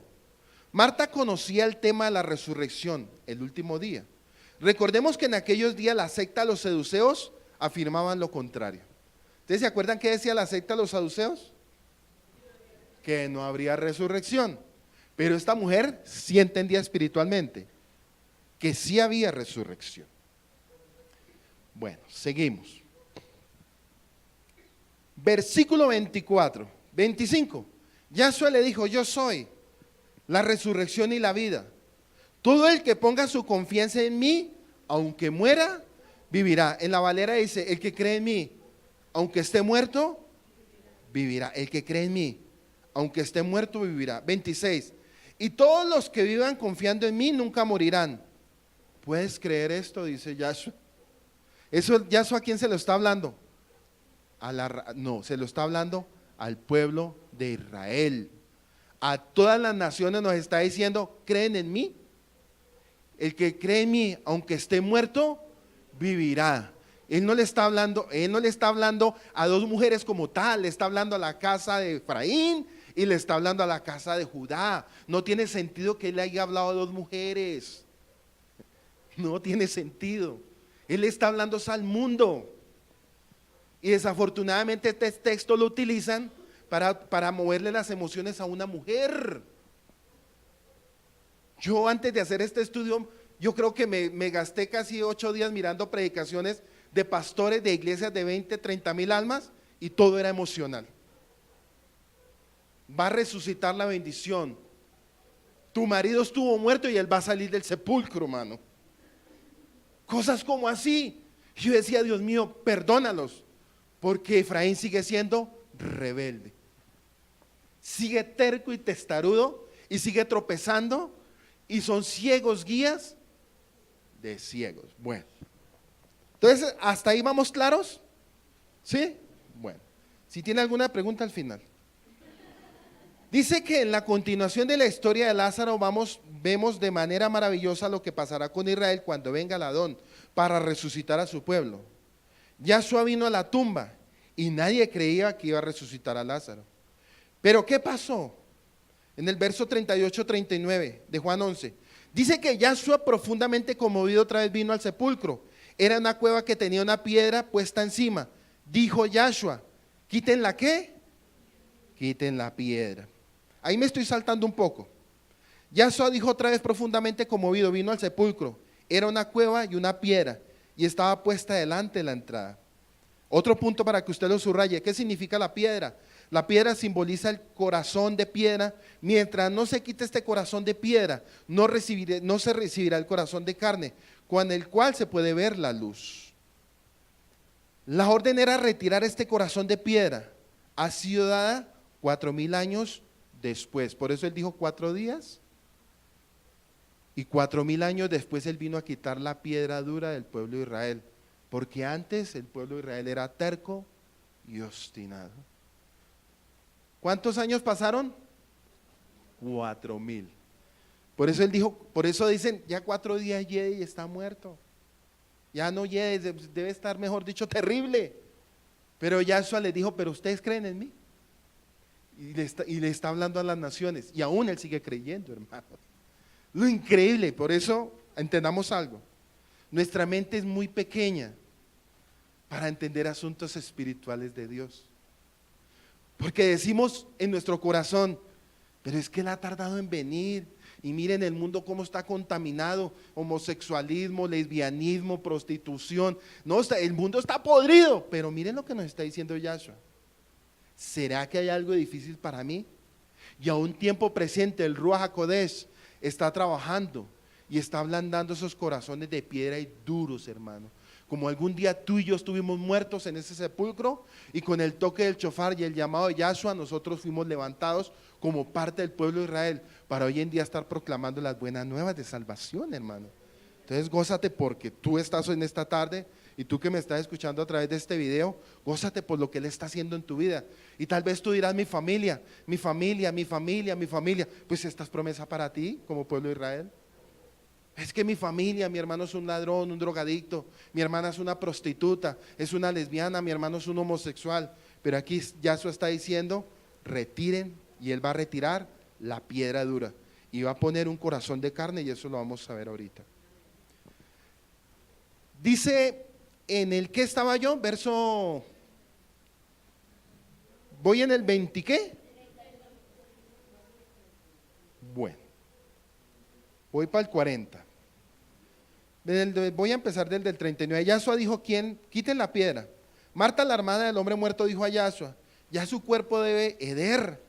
Marta conocía el tema de la resurrección, el último día. Recordemos que en aquellos días la secta de los saduceos afirmaban lo contrario. ¿Ustedes se acuerdan qué decía la secta de los saduceos? Que no habría resurrección. Pero esta mujer sí entendía espiritualmente que sí había resurrección. Bueno, seguimos. Versículo 24, 25. Yahshua le dijo, yo soy la resurrección y la vida. Todo el que ponga su confianza en mí, aunque muera, vivirá. En la Valera dice, el que cree en mí, aunque esté muerto, vivirá. El que cree en mí, aunque esté muerto, vivirá. 26. Y todos los que vivan confiando en mí nunca morirán. ¿Puedes creer esto? Dice Yahshua. ¿Eso Yahshua a quién se lo está hablando? No, se lo está hablando al pueblo de Israel. A todas las naciones nos está diciendo, ¿creen en mí? El que cree en mí, aunque esté muerto, vivirá. Él no le está hablando a dos mujeres como tal, le está hablando a la casa de Efraín y le está hablando a la casa de Judá. No tiene sentido que él haya hablado a dos mujeres. No tiene sentido. Él está hablando al mundo. Y desafortunadamente este texto lo utilizan para moverle las emociones a una mujer. Yo antes de hacer este estudio, yo creo que me gasté casi 8 días mirando predicaciones de pastores de iglesias de 20, 30 mil almas y todo era emocional. Va a resucitar la bendición. Tu marido estuvo muerto y él va a salir del sepulcro, hermano. Cosas como así. Yo decía, Dios mío, perdónalos. Porque Efraín sigue siendo rebelde. Sigue terco y testarudo y sigue tropezando y son ciegos guías de ciegos. Bueno, entonces hasta ahí vamos claros. ¿Sí? Bueno, si tiene alguna pregunta al final. Dice que en la continuación de la historia de Lázaro vemos de manera maravillosa lo que pasará con Israel cuando venga el Adón para resucitar a su pueblo. Yahshua vino a la tumba y nadie creía que iba a resucitar a Lázaro. Pero ¿qué pasó? En el verso 38-39 de Juan 11, dice que Yahshua, profundamente conmovido, otra vez vino al sepulcro. Era una cueva que tenía una piedra puesta encima. Dijo Yahshua, ¿quiten la qué? Quiten la piedra. Ahí me estoy saltando un poco. Yahshua dijo otra vez, profundamente conmovido, vino al sepulcro. Era una cueva y una piedra y estaba puesta delante de la entrada. Otro punto para que usted lo subraye. ¿Qué significa la piedra? La piedra simboliza el corazón de piedra. Mientras no se quite este corazón de piedra, no se recibirá el corazón de carne, con el cual se puede ver la luz. La orden era retirar este corazón de piedra. Ha sido dada 4000 años después. Por eso él dijo 4 días. Y 4000 años después él vino a quitar la piedra dura del pueblo de Israel. Porque antes el pueblo de Israel era terco y obstinado. ¿Cuántos años pasaron? 4000. Por eso él dijo, por eso dicen, ya 4 días llegue y está muerto. Ya no llegue, debe estar, mejor dicho, terrible. Pero Yahshua les dijo, pero ustedes creen en mí. Y le está hablando a las naciones. Y aún él sigue creyendo, hermanos. Lo increíble, por eso entendamos algo. Nuestra mente es muy pequeña para entender asuntos espirituales de Dios. Porque decimos en nuestro corazón, pero es que Él ha tardado en venir. Y miren el mundo cómo está contaminado, homosexualismo, lesbianismo, prostitución. No, el mundo está podrido, pero miren lo que nos está diciendo Yahshua. ¿Será que hay algo difícil para mí? Y a un tiempo presente el Ruach HaKodesh está trabajando y está ablandando esos corazones de piedra y duros, hermano. Como algún día tú y yo estuvimos muertos en ese sepulcro y con el toque del shofar y el llamado de Yahshua nosotros fuimos levantados como parte del pueblo de Israel para hoy en día estar proclamando las buenas nuevas de salvación, hermano. Entonces gózate porque tú estás en esta tarde y tú que me estás escuchando a través de este video, gózate por lo que Él está haciendo en tu vida. Y tal vez tú dirás, mi familia, mi familia, mi familia, mi familia. Pues esta es promesa para ti como pueblo de Israel. Es que mi familia, mi hermano es un ladrón, un drogadicto, mi hermana es una prostituta, es una lesbiana, mi hermano es un homosexual. Pero aquí Yahshua está diciendo, retiren, y Él va a retirar la piedra dura. Y va a poner un corazón de carne, y eso lo vamos a ver ahorita. Dice, en el que estaba yo, voy en el 20, ¿qué? Bueno, voy para el 40. Voy a empezar desde el 39. Yahshua dijo, ¿quién? Quiten la piedra. Marta, la hermana del hombre muerto, dijo a Yahshua, ya su cuerpo debe heder,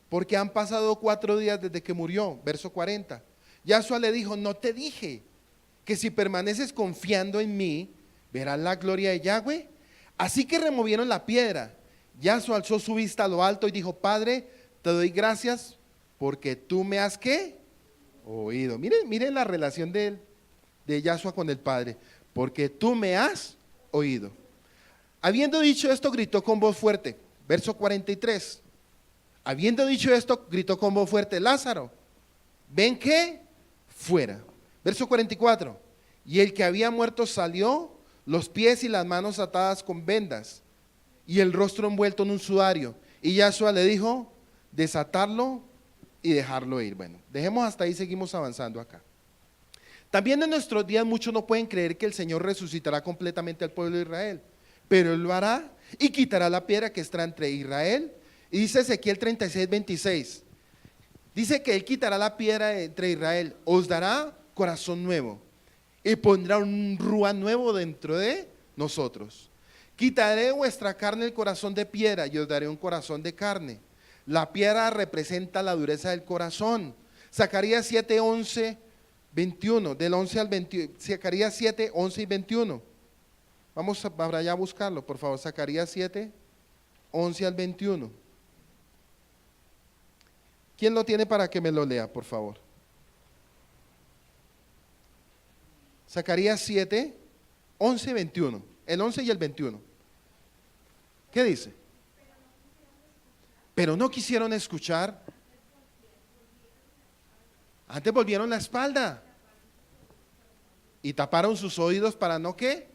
porque han pasado 4 días desde que murió. Verso 40. Yahshua le dijo, no te dije que si permaneces confiando en mí, verás la gloria de Yahweh. Así que removieron la piedra. Yahshua alzó su vista a lo alto y dijo, Padre, te doy gracias porque tú me has, ¿qué? Oído. Miren la relación de Yahshua con el Padre. Porque tú me has oído. Habiendo dicho esto, gritó con voz fuerte. Verso 43. Habiendo dicho esto, gritó con voz fuerte, Lázaro, ven que fuera. Verso 44. Y el que había muerto salió, los pies y las manos atadas con vendas, y el rostro envuelto en un sudario. Y Yahshua le dijo, desatarlo y dejarlo ir. Bueno, dejemos hasta ahí, seguimos avanzando acá. También en nuestros días muchos no pueden creer que el Señor resucitará completamente al pueblo de Israel, pero Él lo hará y quitará la piedra que está entre Israel. Y dice Ezequiel 36, 26, dice que Él quitará la piedra entre Israel, os dará corazón nuevo y pondrá un ruach nuevo dentro de nosotros. Quitaré de vuestra carne el corazón de piedra y os daré un corazón de carne. La piedra representa la dureza del corazón. Zacarías 7, 11, 21, del 11 al 21, Zacarías 7, 11 y 21. Vamos para allá a buscarlo, por favor. Zacarías 7, 11 al 21. ¿Quién lo tiene para que me lo lea, por favor? Zacarías 7, 11, 21. El 11 y el 21. ¿Qué dice? Pero no quisieron escuchar. Antes volvieron la espalda. Y taparon sus oídos para no, ¿qué?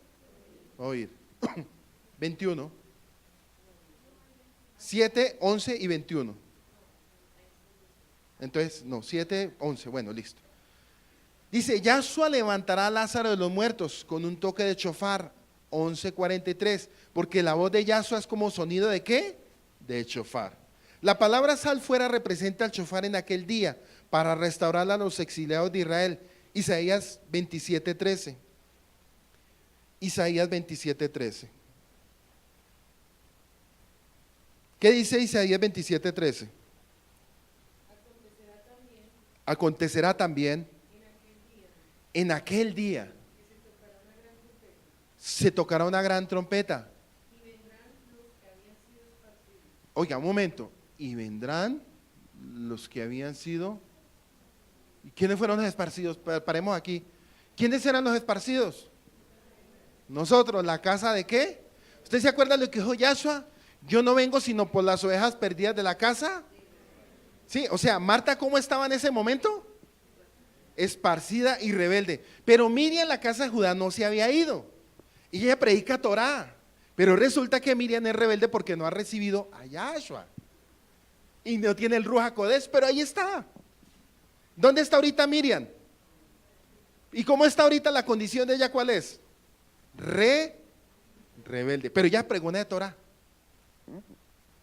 Oír. 21. 7, 11 y 21. Entonces, no, 7, 11, bueno, listo. Dice, Yahshua levantará a Lázaro de los muertos con un toque de shofar, 11:43, porque la voz de Yahshua es como sonido de ¿qué? De shofar. La palabra sal fuera representa al shofar en aquel día para restaurar a los exiliados de Israel. Isaías 27:13. Isaías 27:13. ¿Qué dice Isaías 27:13? Acontecerá también en aquel día se tocará una gran trompeta. Oiga, un momento. Y vendrán los que habían sido. ¿Y quiénes fueron los esparcidos? Paremos aquí. ¿Quiénes eran los esparcidos? Nosotros, ¿la casa de qué? ¿Usted se acuerda de lo que dijo Yahshua? Yo no vengo sino por las ovejas perdidas de la casa. Sí, o sea, Marta, ¿cómo estaba en ese momento? Esparcida y rebelde. Pero Miriam, la casa de Judá, no se había ido. Y ella predica Torah. Pero resulta que Miriam es rebelde porque no ha recibido a Yahshua. Y no tiene el Ruach HaKodesh, pero ahí está. ¿Dónde está ahorita Miriam? ¿Y cómo está ahorita la condición de ella? ¿Cuál es? Rebelde. Pero ella pregona de Torah.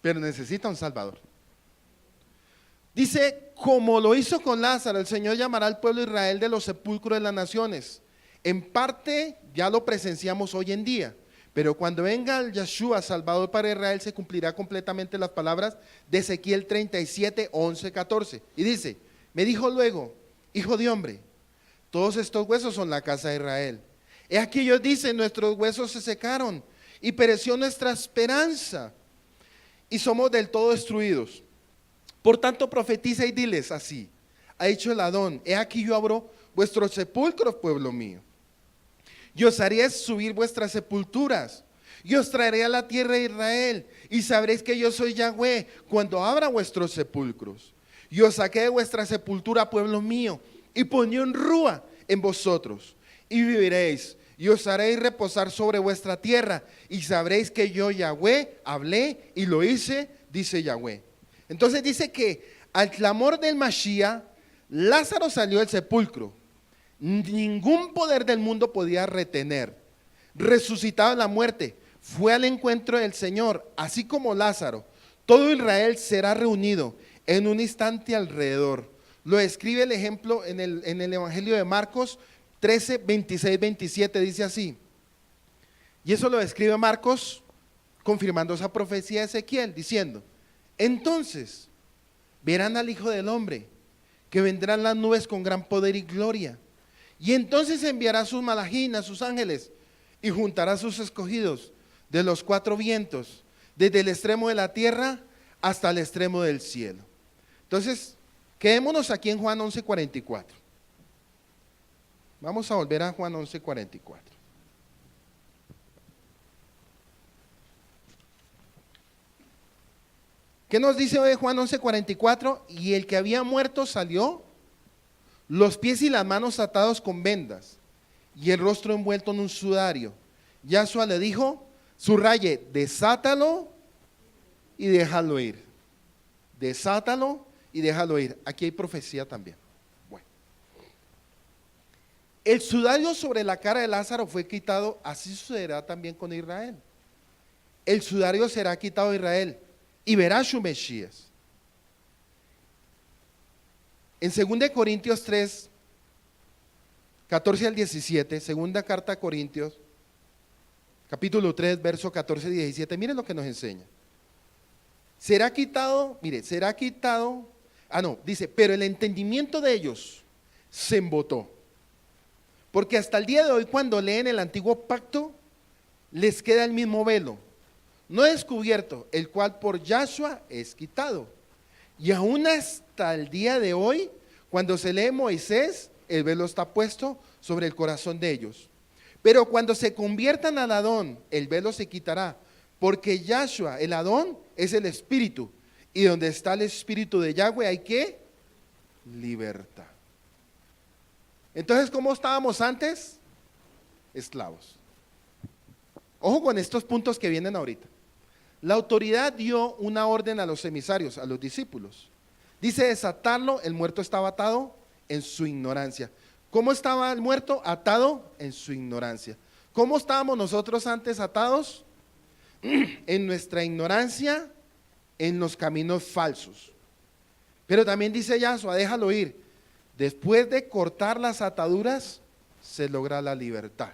Pero necesita un Salvador. Dice, como lo hizo con Lázaro, el Señor llamará al pueblo de Israel de los sepulcros de las naciones. En parte ya lo presenciamos hoy en día, pero cuando venga el Yeshua, Salvador para Israel, se cumplirá completamente las palabras de Ezequiel 37, 11, 14. Y dice, me dijo luego, hijo de hombre, todos estos huesos son la casa de Israel. He aquí ellos dicen, nuestros huesos se secaron y pereció nuestra esperanza y somos del todo destruidos. Por tanto profetiza y diles así, ha dicho el Adón, he aquí yo abro vuestros sepulcros, pueblo mío, y os haré subir vuestras sepulturas, y os traeré a la tierra de Israel, y sabréis que yo soy Yahweh, cuando abra vuestros sepulcros, y os saqué de vuestra sepultura, pueblo mío, y pondré un rúa en vosotros, y viviréis, y os haréis reposar sobre vuestra tierra, y sabréis que yo Yahweh hablé y lo hice, dice Yahweh. Entonces dice que al clamor del Mashiach, Lázaro salió del sepulcro. Ningún poder del mundo podía retener. Resucitado de la muerte, fue al encuentro del Señor, así como Lázaro. Todo Israel será reunido en un instante alrededor. Lo describe el ejemplo en el Evangelio de Marcos 13, 26, 27, dice así. Y eso lo describe Marcos confirmando esa profecía de Ezequiel, diciendo, entonces verán al Hijo del Hombre, que vendrán las nubes con gran poder y gloria. Y entonces enviará sus malajín, a sus ángeles, y juntará a sus escogidos de los cuatro vientos, desde el extremo de la tierra hasta el extremo del cielo. Entonces, quedémonos aquí en Juan 11:44. Vamos a volver a Juan 11:44. ¿Qué nos dice hoy Juan 11:44? Y el que había muerto salió, los pies y las manos atados con vendas, y el rostro envuelto en un sudario. Yahshua le dijo, subraye, desátalo y déjalo ir. Desátalo y déjalo ir. Aquí hay profecía también. Bueno. El sudario sobre la cara de Lázaro fue quitado, así sucederá también con Israel. El sudario será quitado de Israel y verá su Mesías. En 2 Corintios 3, 14 al 17, segunda carta a Corintios, capítulo 3, verso 14 y 17, miren lo que nos enseña. Será quitado, dice, pero el entendimiento de ellos se embotó. Porque hasta el día de hoy, cuando leen el antiguo pacto, les queda el mismo velo, no descubierto, el cual por Yahshua es quitado. Y aún hasta el día de hoy, cuando se lee Moisés, el velo está puesto sobre el corazón de ellos. Pero cuando se conviertan al Adón, el velo se quitará, porque Yahshua, el Adón, es el Espíritu. Y donde está el Espíritu de Yahweh, hay ¿qué? Libertad. Entonces, ¿cómo estábamos antes? Esclavos. Ojo con estos puntos que vienen ahorita. La autoridad dio una orden a los emisarios, a los discípulos. Dice desatarlo, el muerto estaba atado en su ignorancia. ¿Cómo estaba el muerto? Atado en su ignorancia. ¿Cómo estábamos nosotros antes atados? En nuestra ignorancia, en los caminos falsos. Pero también dice Yahshua, déjalo ir. Después de cortar las ataduras, se logra la libertad.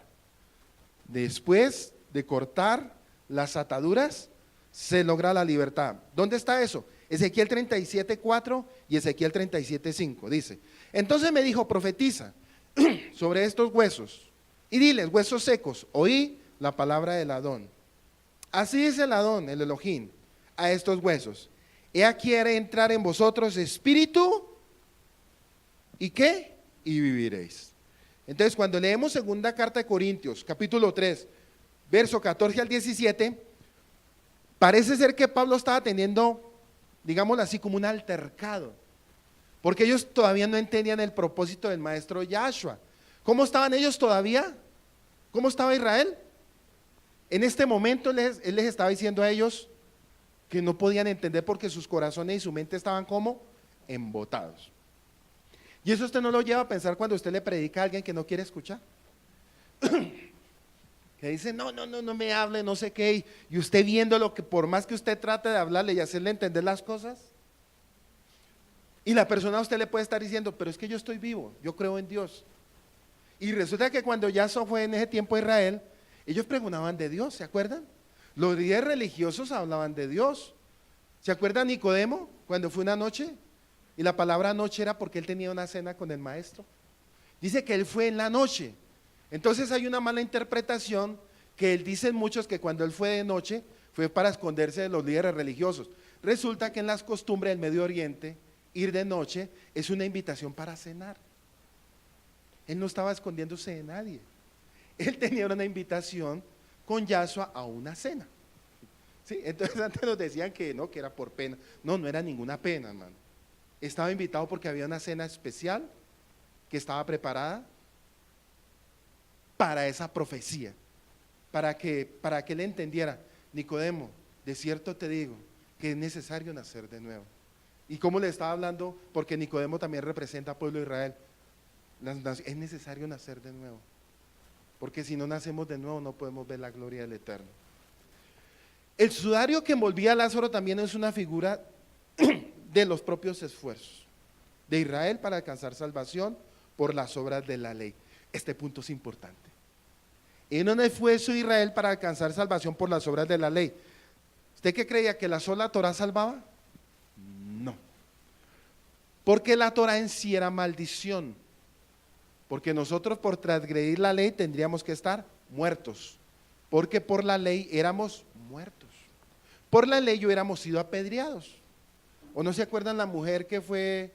Después de cortar las ataduras, se logra la libertad. ¿Dónde está eso? Ezequiel 37:4 y Ezequiel 37:5 dice, entonces me dijo, profetiza sobre estos huesos y diles, huesos secos, oí la palabra del Adón. Así dice el Adón, el Elohim, a estos huesos, he aquí haré entrar en vosotros espíritu y ¿qué? Y viviréis. Entonces cuando leemos segunda carta de Corintios, capítulo 3, verso 14 al 17, parece ser que Pablo estaba teniendo, digámoslo así, como un altercado, porque ellos todavía no entendían el propósito del maestro Yahshua. ¿Cómo estaban ellos todavía? ¿Cómo estaba Israel? En este momento él les estaba diciendo a ellos que no podían entender porque sus corazones y su mente estaban como embotados. Y eso usted no lo lleva a pensar cuando usted le predica a alguien que no quiere escuchar. Que dice, no me hable, no sé qué, y usted viendo lo que por más que usted trate de hablarle y hacerle entender las cosas, Y la persona a usted le puede estar diciendo, pero es que yo estoy vivo, yo creo en Dios. Y resulta que cuando Yahshua fue en ese tiempo a Israel, ellos preguntaban de Dios, ¿se acuerdan? Los líderes religiosos hablaban de Dios. ¿Se acuerdan Nicodemo cuando fue una noche? Y la palabra noche era porque él tenía una cena con el maestro. Dice que él fue en la noche. Entonces hay una mala interpretación que dicen muchos que cuando él fue de noche fue para esconderse de los líderes religiosos. Resulta que en las costumbres del Medio Oriente, ir de noche es una invitación para cenar. Él no estaba escondiéndose de nadie. Él tenía una invitación con Yahshua a una cena. ¿Sí? Entonces antes nos decían que no, que era por pena. No, no era ninguna pena, hermano. Estaba invitado porque había una cena especial que estaba preparada para esa profecía, para que él entendiera, Nicodemo, de cierto te digo que es necesario nacer de nuevo. ¿Y cómo le estaba hablando? Porque Nicodemo también representa al pueblo de Israel. Es necesario nacer de nuevo, porque si no nacemos de nuevo no podemos ver la gloria del Eterno. El sudario que envolvía a Lázaro también es una figura de los propios esfuerzos de Israel para alcanzar salvación por las obras de la ley. Este punto es importante. En un esfuerzo de Israel para alcanzar salvación por las obras de la ley. ¿Usted qué creía? ¿Que la sola Torah salvaba? No. Porque la Torah en sí era maldición. Porque nosotros por transgredir la ley tendríamos que estar muertos. Porque por la ley éramos muertos. Por la ley hubiéramos sido apedreados. ¿O no se acuerdan la mujer que fue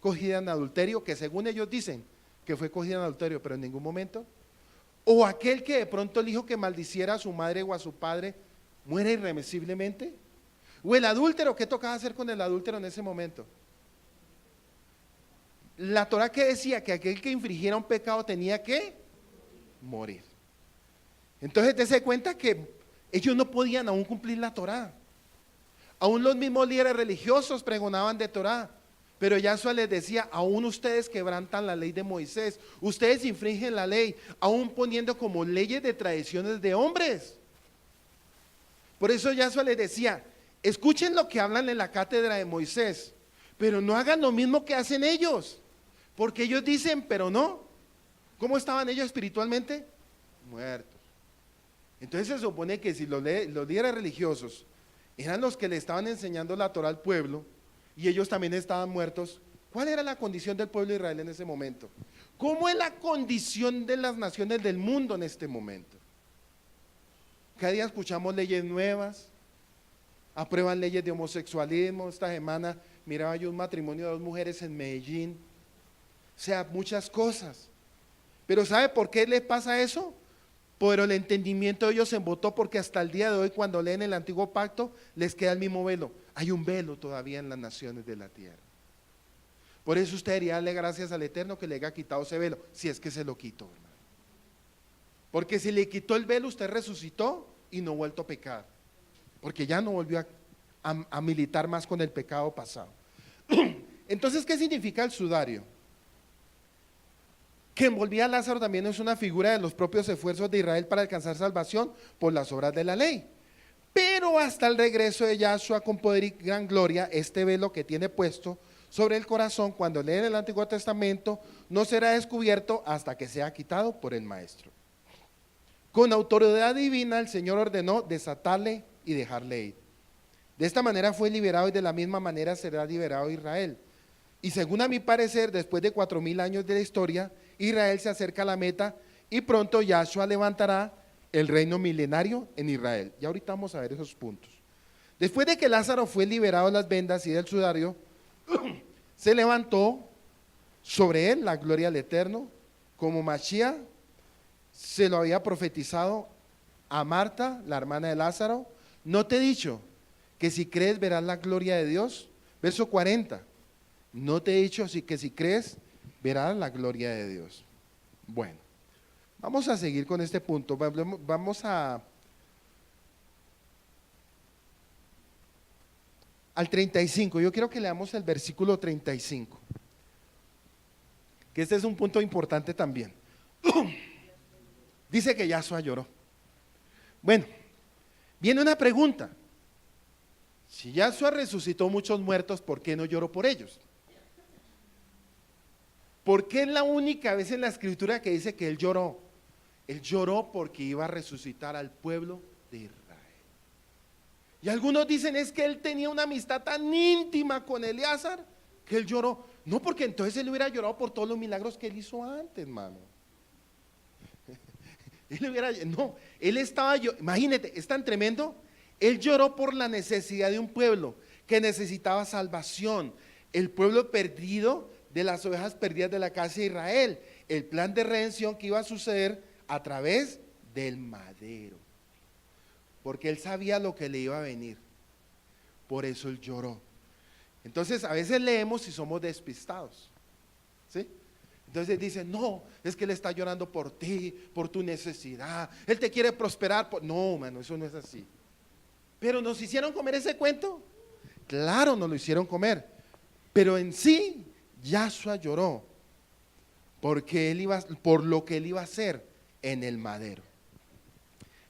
cogida en adulterio? Que según ellos dicen que fue cogida en adulterio, pero en ningún momento. O aquel que de pronto el hijo que maldiciera a su madre o a su padre muere irremisiblemente. O el adúltero, ¿qué tocaba hacer con el adúltero en ese momento? La Torah que decía que aquel que infringiera un pecado tenía que morir. Entonces dése cuenta que ellos no podían aún cumplir la Torah. Aún los mismos líderes religiosos pregonaban de Torah, pero Yahshua les decía, aún ustedes quebrantan la ley de Moisés, ustedes infringen la ley, aún poniendo como leyes de tradiciones de hombres. Por eso Yahshua les decía, escuchen lo que hablan en la cátedra de Moisés, pero no hagan lo mismo que hacen ellos, porque ellos dicen, pero no. ¿Cómo estaban ellos espiritualmente? Muertos. Entonces se supone que si los líderes religiosos eran los que le estaban enseñando la Torah al pueblo y ellos también estaban muertos, ¿cuál era la condición del pueblo de Israel en ese momento? ¿Cómo es la condición de las naciones del mundo en este momento? Cada día escuchamos leyes nuevas, aprueban leyes de homosexualismo. Esta semana miraba yo un matrimonio de 2 mujeres en Medellín, o sea, muchas cosas. Pero ¿sabe por qué les pasa eso? Por el entendimiento de ellos se embotó, porque hasta el día de hoy cuando leen el antiguo pacto les queda el mismo velo. Hay un velo todavía en las naciones de la tierra. Por eso usted debería darle gracias al Eterno que le haya quitado ese velo, si es que se lo quitó, hermano. Porque si le quitó el velo, usted resucitó y no ha vuelto a pecar, porque ya no volvió a militar más con el pecado pasado. Entonces, ¿qué significa el sudario? Que envolvía a Lázaro también es una figura de los propios esfuerzos de Israel para alcanzar salvación por las obras de la ley. Pero hasta el regreso de Yahshua con poder y gran gloria, este velo que tiene puesto sobre el corazón cuando leen el Antiguo Testamento no será descubierto hasta que sea quitado por el Maestro. Con autoridad divina el Señor ordenó desatarle y dejarle ir. De esta manera fue liberado y de la misma manera será liberado Israel. Y según a mi parecer, después de 4000 años de la historia, Israel se acerca a la meta y pronto Yahshua levantará el reino milenario en Israel. Y ahorita vamos a ver esos puntos. Después de que Lázaro fue liberado de las vendas y del sudario, se levantó sobre él la gloria del Eterno, como Mashiach se lo había profetizado a Marta, la hermana de Lázaro. ¿No te he dicho que si crees verás la gloria de Dios? Verso 40. ¿No te he dicho que si crees verás la gloria de Dios? Bueno, vamos a seguir con este punto. Vamos al 35. Yo quiero que leamos el versículo 35, que este es un punto importante también. Dice que Yahshua lloró. Bueno, viene una pregunta. Si Yahshua resucitó muchos muertos, ¿por qué no lloró por ellos? ¿Por qué es la única vez en la escritura que dice que él lloró? Él lloró porque iba a resucitar al pueblo de Israel. Y algunos dicen es que él tenía una amistad tan íntima con Eleazar que él lloró. No, porque entonces él hubiera llorado por todos los milagros que él hizo antes, hermano. No, él estaba, imagínate, es tan tremendo. Él lloró por la necesidad de un pueblo que necesitaba salvación, el pueblo perdido de las ovejas perdidas de la casa de Israel, el plan de redención que iba a suceder a través del madero, porque él sabía lo que le iba a venir, por eso él lloró. Entonces a veces leemos y somos despistados, ¿sí? Entonces dice, no, es que él está llorando por ti, por tu necesidad, él te quiere prosperar. No, mano, eso no es así. Pero nos hicieron comer ese cuento. Claro, nos lo hicieron comer, pero en sí, Yahshua lloró porque él iba, por lo que él iba a hacer en el madero.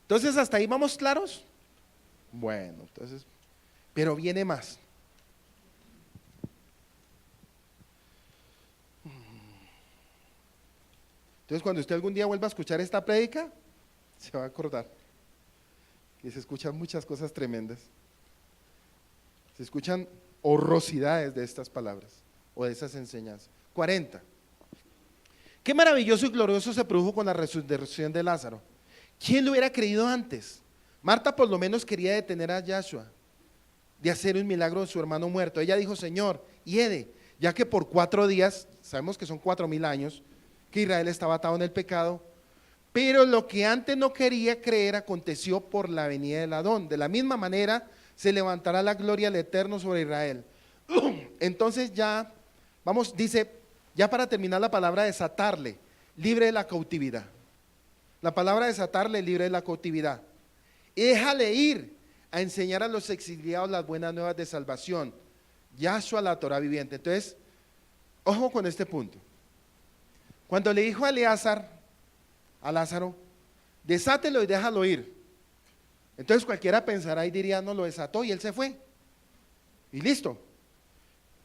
Entonces, ¿hasta ahí vamos claros? Bueno, entonces, pero viene más. Entonces, cuando usted algún día vuelva a escuchar esta prédica, se va a acordar que se escuchan muchas cosas tremendas. Se escuchan horrorosidades de estas palabras o de esas enseñanzas. 40. Qué maravilloso y glorioso se produjo con la resurrección de Lázaro. ¿Quién lo hubiera creído antes? Marta por lo menos quería detener a Yahshua de hacer un milagro en su hermano muerto. Ella dijo, Señor, hiede, ya que por 4 días, sabemos que son 4000 años, que Israel estaba atado en el pecado, pero lo que antes no quería creer aconteció por la venida del Adón. De la misma manera se levantará la gloria del Eterno sobre Israel. Entonces ya, vamos, dice, ya para terminar la palabra desatarle, libre de la cautividad. La palabra desatarle, libre de la cautividad. Y déjale ir a enseñar a los exiliados las buenas nuevas de salvación. Yahshua, la Torah viviente. Entonces, ojo con este punto. Cuando le dijo a Lázaro, desátelo y déjalo ir. Entonces cualquiera pensará y diría, no, lo desató y él se fue. Y listo.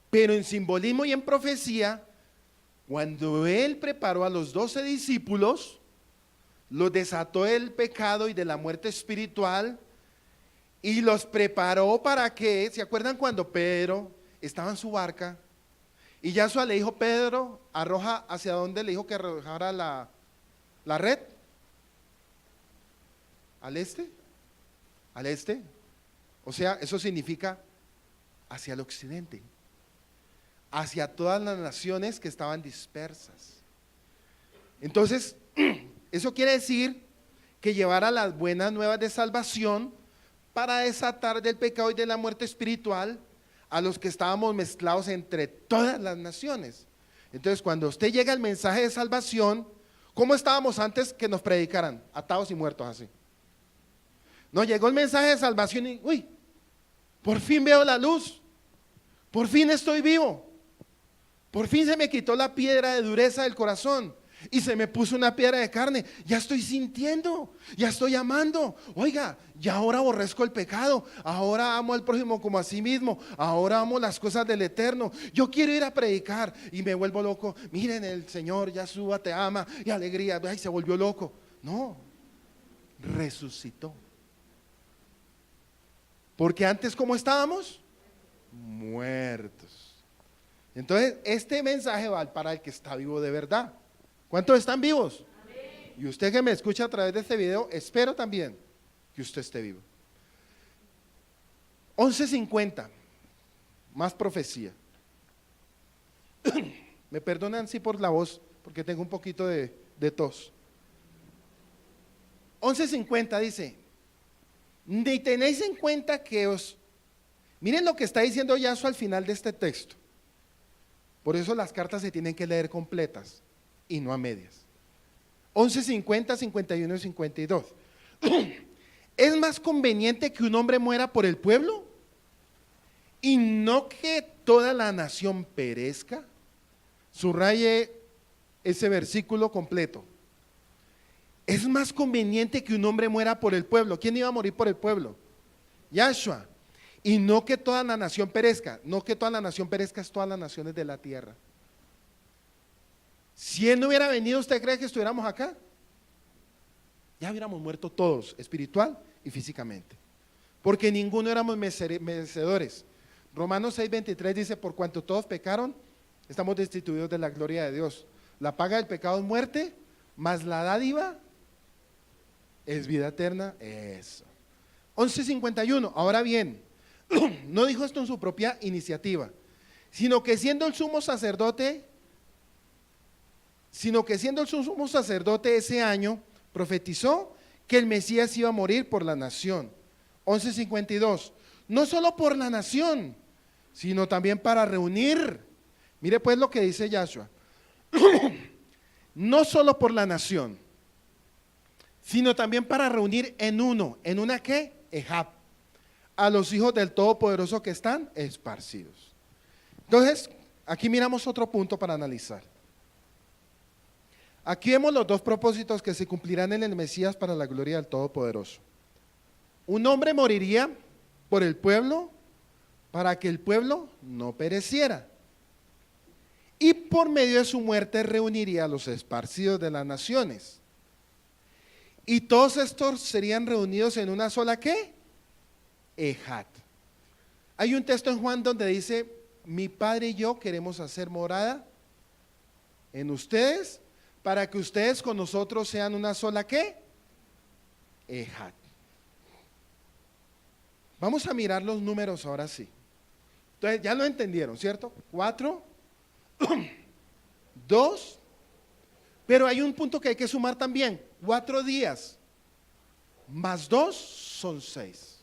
Pero en simbolismo y en profecía, cuando él preparó a los 12 discípulos, los desató del pecado y de la muerte espiritual y los preparó para que, ¿se acuerdan cuando Pedro estaba en su barca? Y Yahshua le dijo, Pedro, arroja, ¿hacia dónde le dijo que arrojara la red? ¿Al este? ¿Al este? O sea, eso significa hacia el occidente, hacia todas las naciones que estaban dispersas. Entonces, eso quiere decir que llevara las buenas nuevas de salvación para desatar del pecado y de la muerte espiritual a los que estábamos mezclados entre todas las naciones. Entonces, cuando usted llega al mensaje de salvación, ¿cómo estábamos antes que nos predicaran? Atados y muertos así. No, llegó el mensaje de salvación y, uy, por fin veo la luz, por fin estoy vivo, por fin se me quitó la piedra de dureza del corazón y se me puso una piedra de carne. Ya estoy sintiendo, ya estoy amando. Oiga, ya ahora aborrezco el pecado, ahora amo al prójimo como a sí mismo, ahora amo las cosas del Eterno. Yo quiero ir a predicar y me vuelvo loco. Miren, el Señor Yahshua te ama y alegría. Ay, se volvió loco. No, resucitó. Porque antes, ¿cómo estábamos? Muertos. Entonces, este mensaje va para el que está vivo de verdad. ¿Cuántos están vivos? Amén. Y usted que me escucha a través de este video, espero también que usted esté vivo. 11:50, más profecía. Me perdonan sí por la voz, porque tengo un poquito de tos. 11:50 dice, ni tenéis en cuenta que miren lo que está diciendo Yahshua al final de este texto. Por eso las cartas se tienen que leer completas y no a medias. 11:50, 51 y 52. ¿Es más conveniente que un hombre muera por el pueblo y no que toda la nación perezca? Subraye ese versículo completo. Es más conveniente que un hombre muera por el pueblo. ¿Quién iba a morir por el pueblo? Yahshua. Y no que toda la nación perezca. No que toda la nación perezca, es todas las naciones de la tierra. Si Él no hubiera venido, ¿usted cree que estuviéramos acá? Ya hubiéramos muerto todos, espiritual y físicamente. Porque ninguno éramos merecedores. Romanos 6:23 dice, por cuanto todos pecaron, estamos destituidos de la gloria de Dios. La paga del pecado es muerte, mas la dádiva es vida eterna. Eso. 11:51. Ahora bien, no dijo esto en su propia iniciativa, sino que siendo el sumo sacerdote ese año, profetizó que el Mesías iba a morir por la nación. 11:52. No solo por la nación, sino también para reunir. Mire pues lo que dice Yahshua. No solo por la nación, sino también para reunir en uno. ¿En una qué? Ejab. A los hijos del Todopoderoso que están esparcidos. Entonces, aquí miramos otro punto para analizar. Aquí vemos los dos propósitos que se cumplirán en el Mesías para la gloria del Todopoderoso. Un hombre moriría por el pueblo para que el pueblo no pereciera. Y por medio de su muerte reuniría a los esparcidos de las naciones. Y todos estos serían reunidos en una sola ¿qué? Ejad. Hay un texto en Juan donde dice, mi Padre y yo queremos hacer morada en ustedes para que ustedes con nosotros sean una sola ¿qué? Ejad. Vamos a mirar los números ahora sí. Entonces ya lo entendieron, ¿cierto? 4, 2, pero hay un punto que hay que sumar también. 4 días más 2 son 6.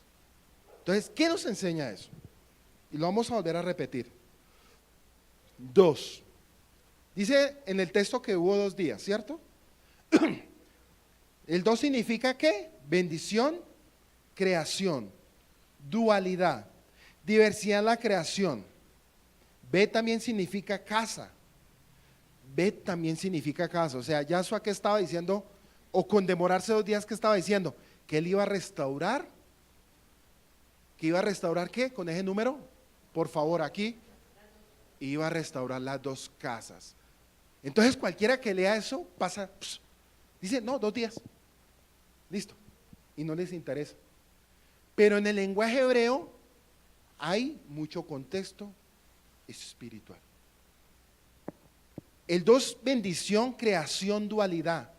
Entonces, ¿qué nos enseña eso? Y lo vamos a volver a repetir. 2. Dice en el texto que hubo 2 días, ¿cierto? El 2 significa ¿qué? Bendición, creación, dualidad, diversidad en la creación. Bet también significa casa. Bet también significa casa. O sea, Yahshua que estaba diciendo, o con demorarse 2 días, que estaba diciendo que él iba a restaurar. ¿Que iba a restaurar qué? Con ese número, por favor, aquí. Iba a restaurar las 2 casas. Entonces cualquiera que lea eso pasa, dice, no, 2 días. Listo. Y no les interesa. Pero en el lenguaje hebreo hay mucho contexto espiritual. El 2, bendición, creación, dualidad.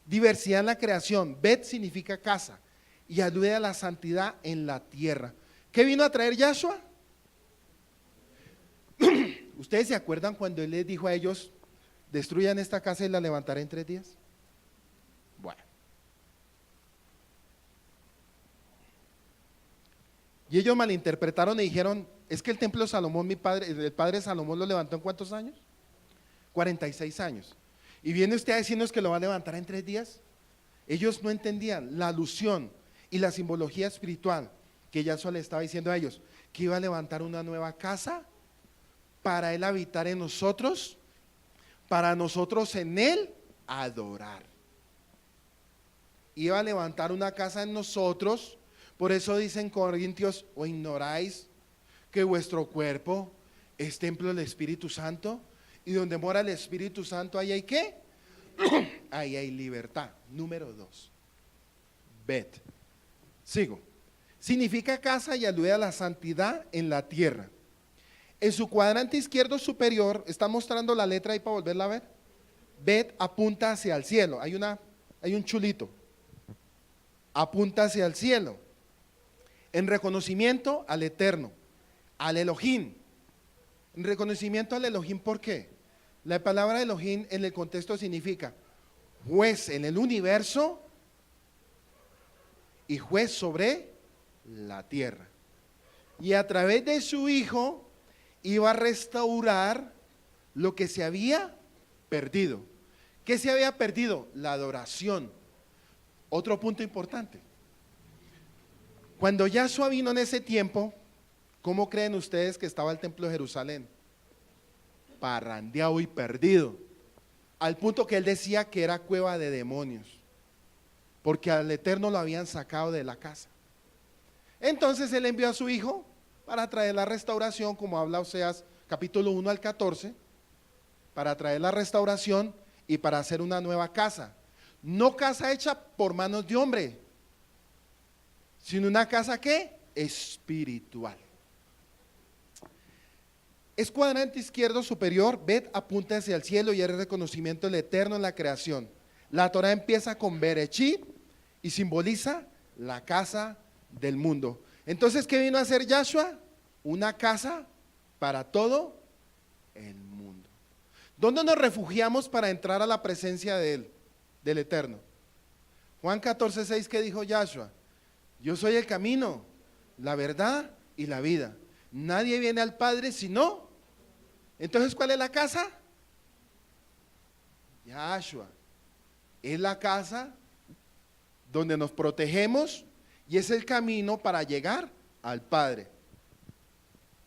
Diversidad en la creación. Bet significa casa y alude a la santidad en la tierra. ¿Qué vino a traer Yahshua? ¿Ustedes se acuerdan cuando él les dijo a ellos, destruyan esta casa y la levantaré en 3 días? Bueno. Y ellos malinterpretaron y dijeron, es que el templo de Salomón, el padre Salomón lo levantó en ¿cuántos años? 46 años. Y viene usted a decirnos que lo va a levantar en 3 días. Ellos no entendían la alusión y la simbología espiritual que Yahshua le estaba diciendo a ellos, que iba a levantar una nueva casa para él habitar en nosotros, para nosotros en él adorar. Iba a levantar una casa en nosotros. Por eso dicen Corintios, ¿o ignoráis que vuestro cuerpo es templo del Espíritu Santo? Y donde mora el Espíritu Santo, ahí hay ¿qué? Ahí hay libertad. Número 2. Bet. Sigo. Significa casa y alude a la santidad en la tierra. En su cuadrante izquierdo superior, está mostrando la letra ahí para volverla a ver. Bet apunta hacia el cielo. Hay un chulito. Apunta hacia el cielo. En reconocimiento al Eterno, al Elohim. En reconocimiento al Elohim, ¿por qué? La palabra Elohim en el contexto significa juez en el universo y juez sobre la tierra. Y a través de su Hijo iba a restaurar lo que se había perdido. ¿Qué se había perdido? La adoración. Otro punto importante. Cuando Yahshua vino en ese tiempo, ¿cómo creen ustedes que estaba el templo de Jerusalén? Parrandeado y perdido, al punto que él decía que era cueva de demonios, porque al Eterno lo habían sacado de la casa. Entonces él envió a su Hijo para traer la restauración, como habla Oseas capítulo 1 al 14, para traer la restauración y para hacer una nueva casa. No casa hecha por manos de hombre, sino una casa ¿qué? Espiritual. Es cuadrante izquierdo superior, Bet apunta hacia el cielo y es el reconocimiento del eterno en la creación. La Torah empieza con Bereshit y simboliza la casa del mundo. Entonces, ¿qué vino a hacer Yahshua? Una casa para todo el mundo. ¿Dónde nos refugiamos para entrar a la presencia de Él, del Eterno? Juan 14:6, ¿qué dijo Yahshua? Yo soy el camino, la verdad y la vida. Nadie viene al Padre sino. Entonces, ¿cuál es la casa? Yahshua. Es la casa donde nos protegemos y es el camino para llegar al Padre.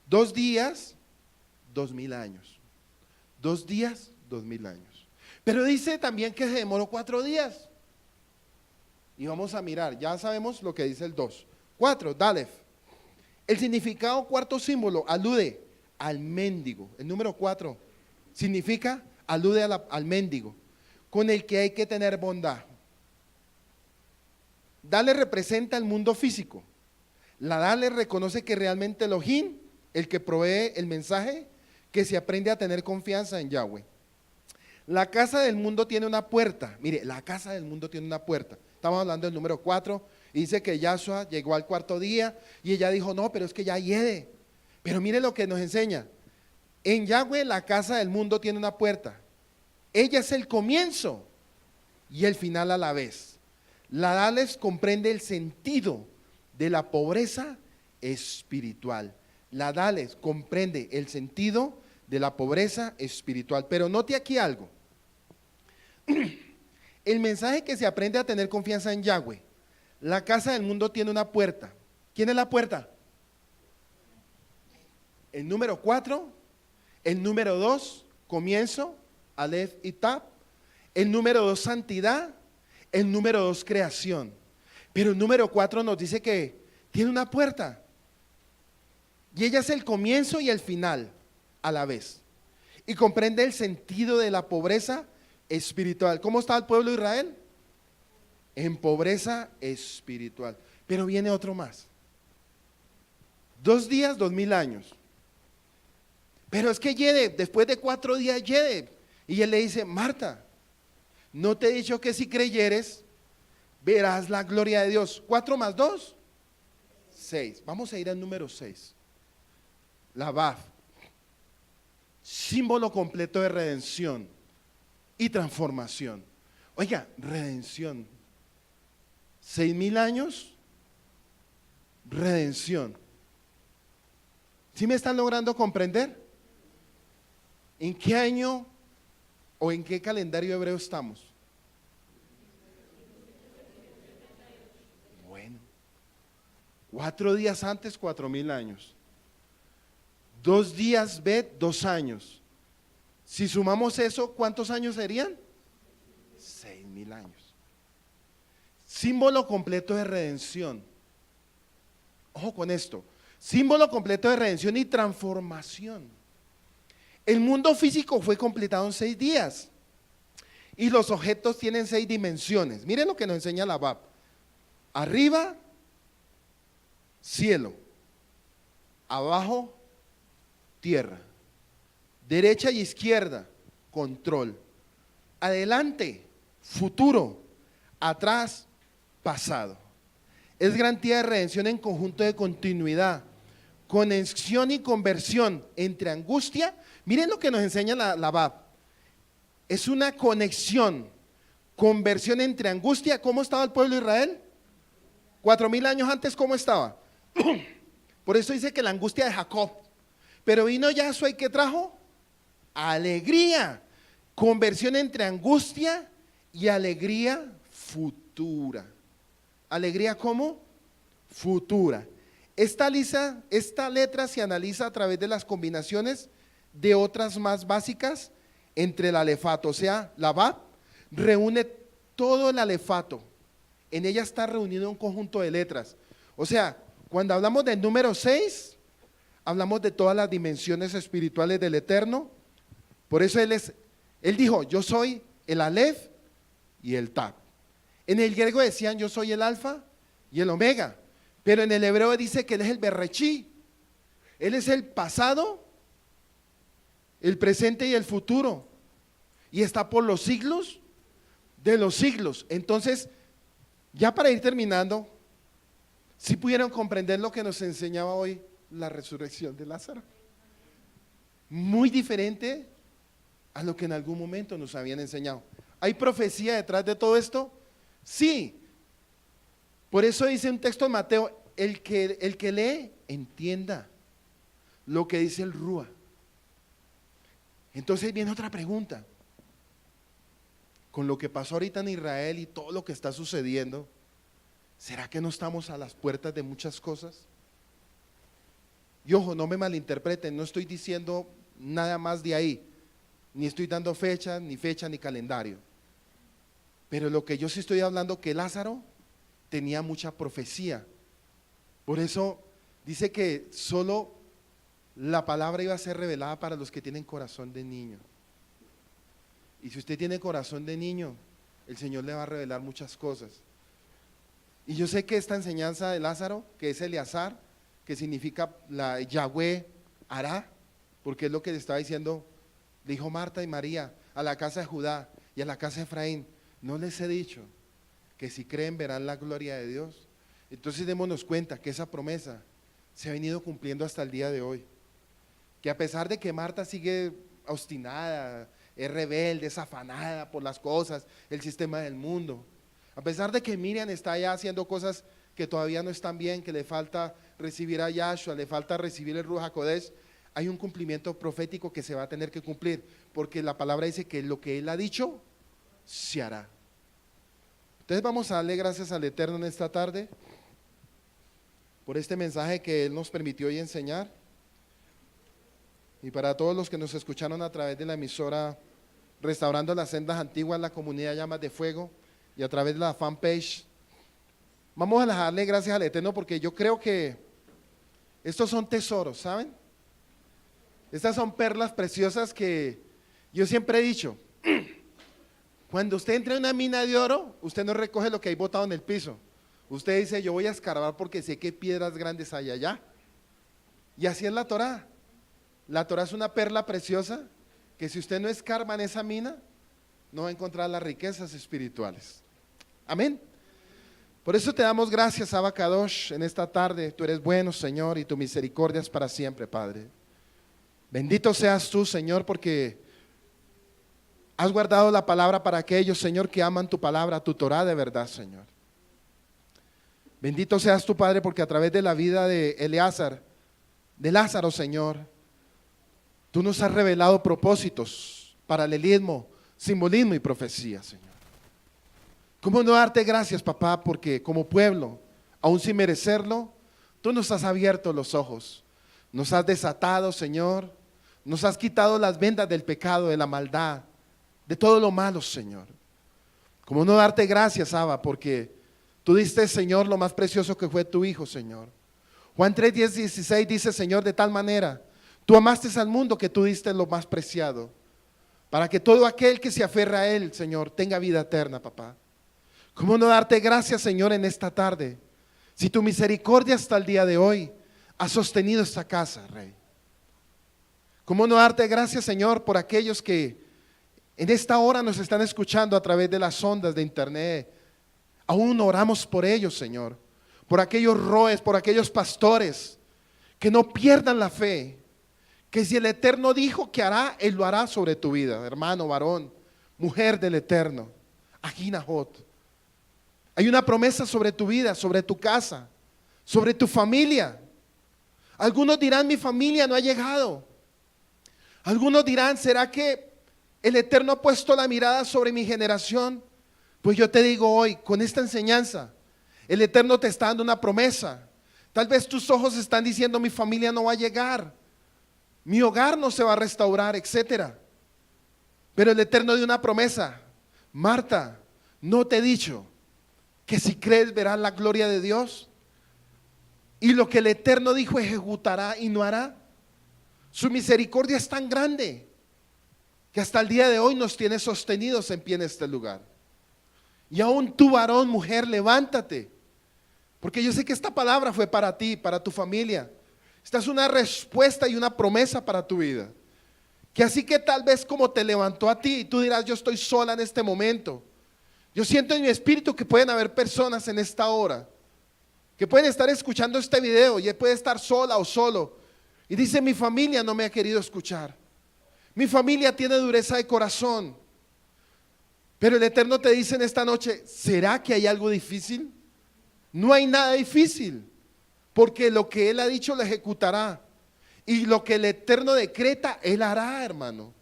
2 días, 2000 años. 2 días, 2000 años. Pero dice también que se demoró 4 días. Y vamos a mirar, ya sabemos lo que dice el 2. 4, Dalef. El significado cuarto símbolo alude al mendigo. El número 4 significa, alude al mendigo, con el que hay que tener bondad. Dale representa el mundo físico. La Dale reconoce que realmente Elohim, el que provee el mensaje, que se aprende a tener confianza en Yahweh. La casa del mundo tiene una puerta. Mire, la casa del mundo tiene una puerta. Estamos hablando del número 4. Y dice que Yahshua llegó al 4º día y ella dijo, no, pero es que ya hiede. Pero mire lo que nos enseña. En Yahweh la casa del mundo tiene una puerta. Ella es el comienzo y el final a la vez. La Dales comprende el sentido de la pobreza espiritual. La Dales comprende el sentido de la pobreza espiritual. Pero note aquí algo. El mensaje que se aprende a tener confianza en Yahweh. La casa del mundo tiene una puerta. ¿Quién es la puerta? El número 4, el número 2, comienzo, Aleph y Tab. El número 2, santidad. El número 2, creación. Pero el número 4 nos dice que tiene una puerta. Y ella es el comienzo y el final a la vez. Y comprende el sentido de la pobreza espiritual. ¿Cómo está el pueblo de Israel? En pobreza espiritual. Pero viene otro más. 2 días, 2000 años. Pero es que Yede, después de 4 días Yede. Y él le dice, Marta, ¿no te he dicho que si creyeres, verás la gloria de Dios? 4 más 2, 6. Vamos a ir al número 6. La Baf. Símbolo completo de redención y transformación. Oiga, redención. 6000 años, redención. ¿Sí me están logrando comprender? ¿En qué año o en qué calendario hebreo estamos? Bueno, 4 días antes, 4000 años. 2 días, Bet, 2 años. Si sumamos eso, ¿cuántos años serían? 6000 años. Símbolo completo de redención. Ojo con esto. Símbolo completo de redención y transformación. El mundo físico fue completado en 6 días. Y los objetos tienen 6 dimensiones. Miren lo que nos enseña la Bab. Arriba, cielo. Abajo, tierra. Derecha y izquierda, control. Adelante, futuro. Atrás, pasado. Es garantía de redención en conjunto de continuidad, conexión y conversión entre angustia. Miren lo que nos enseña la Bab. Es una conexión, conversión entre angustia. ¿Cómo estaba el pueblo de Israel? 4000 años antes, ¿cómo estaba? Por eso dice que la angustia de Jacob. Pero vino Yahshua y ¿qué trajo? Alegría. Conversión entre angustia y alegría futura. ¿Alegría cómo? Futura. Esta letra se analiza a través de las combinaciones de otras más básicas entre el alefato. O sea, la Bab reúne todo el alefato. En ella está reunido un conjunto de letras. O sea, cuando hablamos del número 6, hablamos de todas las dimensiones espirituales del Eterno. Por eso él dijo, yo soy el Aleph y el Tab. En el griego decían, yo soy el Alfa y el Omega. Pero en el hebreo dice que él es el Berrechí. Él es el pasado, el presente y el futuro. Y está por los siglos de los siglos. Entonces, ya para ir terminando, ¿sí pudieron comprender lo que nos enseñaba hoy la resurrección de Lázaro? Muy diferente a lo que en algún momento nos habían enseñado. ¿Hay profecía detrás de todo esto? Sí. Por eso dice un texto de Mateo, el que lee, entienda lo que dice el Rúa. Entonces viene otra pregunta. Con lo que pasó ahorita en Israel y todo lo que está sucediendo, ¿será que no estamos a las puertas de muchas cosas? Y ojo, no me malinterpreten, no estoy diciendo nada más de ahí, ni estoy dando fecha, ni calendario. Pero lo que yo sí estoy hablando, que Lázaro tenía mucha profecía. Por eso dice que solo la palabra iba a ser revelada para los que tienen corazón de niño. Y si usted tiene corazón de niño, el Señor le va a revelar muchas cosas. Y yo sé que esta enseñanza de Lázaro, que es Eleazar, que significa la Yahweh hará, porque es lo que le estaba diciendo, le dijo Marta y María a la casa de Judá y a la casa de Efraín, no les he dicho que si creen verán la gloria de Dios. Entonces démonos cuenta que esa promesa se ha venido cumpliendo hasta el día de hoy. Que a pesar de que Marta sigue obstinada, es rebelde, es afanada por las cosas, el sistema del mundo, a pesar de que Miriam está allá haciendo cosas que todavía no están bien, que le falta recibir a Yahshua, le falta recibir el Ruach HaKodesh, hay un cumplimiento profético que se va a tener que cumplir, porque la palabra dice que lo que Él ha dicho, se hará. Entonces vamos a darle gracias al Eterno en esta tarde, por este mensaje que Él nos permitió hoy enseñar, y para todos los que nos escucharon a través de la emisora Restaurando las Sendas Antiguas, la comunidad Llamas de Fuego, y a través de la fanpage, vamos a darle gracias al Eterno, porque yo creo que estos son tesoros, ¿saben? Estas son perlas preciosas que yo siempre he dicho, cuando usted entra en una mina de oro, usted no recoge lo que hay botado en el piso, usted dice, yo voy a escarbar porque sé qué piedras grandes hay allá, y así es la Torá. La Torá es una perla preciosa, que si usted no escarba en esa mina, no va a encontrar las riquezas espirituales. Amén. Por eso te damos gracias, Abba Kadosh, en esta tarde. Tú eres bueno, Señor, y tu misericordia es para siempre, Padre. Bendito seas tú, Señor, porque has guardado la palabra para aquellos, Señor, que aman tu palabra, tu Torá de verdad, Señor. Bendito seas tú, Padre, porque a través de la vida de Eleazar, de Lázaro, Señor, tú nos has revelado propósitos, paralelismo, simbolismo y profecía, Señor. ¿Cómo no darte gracias, papá? Porque como pueblo, aún sin merecerlo, tú nos has abierto los ojos, nos has desatado, Señor, nos has quitado las vendas del pecado, de la maldad, de todo lo malo, Señor. ¿Cómo no darte gracias, Abba? Porque tú diste, Señor, lo más precioso que fue tu Hijo, Señor. Juan 3, 10, 16 dice, Señor, de tal manera tú amaste al mundo que tú diste lo más preciado, para que todo aquel que se aferra a Él, Señor, tenga vida eterna, papá. ¿Cómo no darte gracias, Señor, en esta tarde? Si tu misericordia hasta el día de hoy ha sostenido esta casa, Rey. ¿Cómo no darte gracias, Señor, por aquellos que en esta hora nos están escuchando a través de las ondas de internet? Aún oramos por ellos, Señor, por aquellos roes, por aquellos pastores, que no pierdan la fe, que si el Eterno dijo que hará, Él lo hará sobre tu vida, hermano, varón, mujer del Eterno, Ajinajot. Hay una promesa sobre tu vida, sobre tu casa, sobre tu familia. Algunos dirán, mi familia no ha llegado. Algunos dirán, ¿será que el Eterno ha puesto la mirada sobre mi generación? Pues yo te digo hoy, con esta enseñanza, el Eterno te está dando una promesa. Tal vez tus ojos están diciendo, mi familia no va a llegar, mi hogar no se va a restaurar, etcétera. Pero el Eterno dio una promesa. Marta, ¿no te he dicho que si crees verás la gloria de Dios? Y lo que el Eterno dijo ejecutará y no hará. Su misericordia es tan grande que hasta el día de hoy nos tiene sostenidos en pie en este lugar. Y aún tú, varón, mujer, levántate, porque yo sé que esta palabra fue para ti, para tu familia. Esta es una respuesta y una promesa para tu vida. Que así que tal vez como te levantó a ti, y tú dirás, yo estoy sola en este momento. Yo siento en mi espíritu que pueden haber personas en esta hora que pueden estar escuchando este video y puede estar sola o solo. Y dice, mi familia no me ha querido escuchar. Mi familia tiene dureza de corazón. Pero el Eterno te dice en esta noche, ¿será que hay algo difícil? No hay nada difícil, porque lo que Él ha dicho lo ejecutará. Y lo que el Eterno decreta, Él hará, hermano.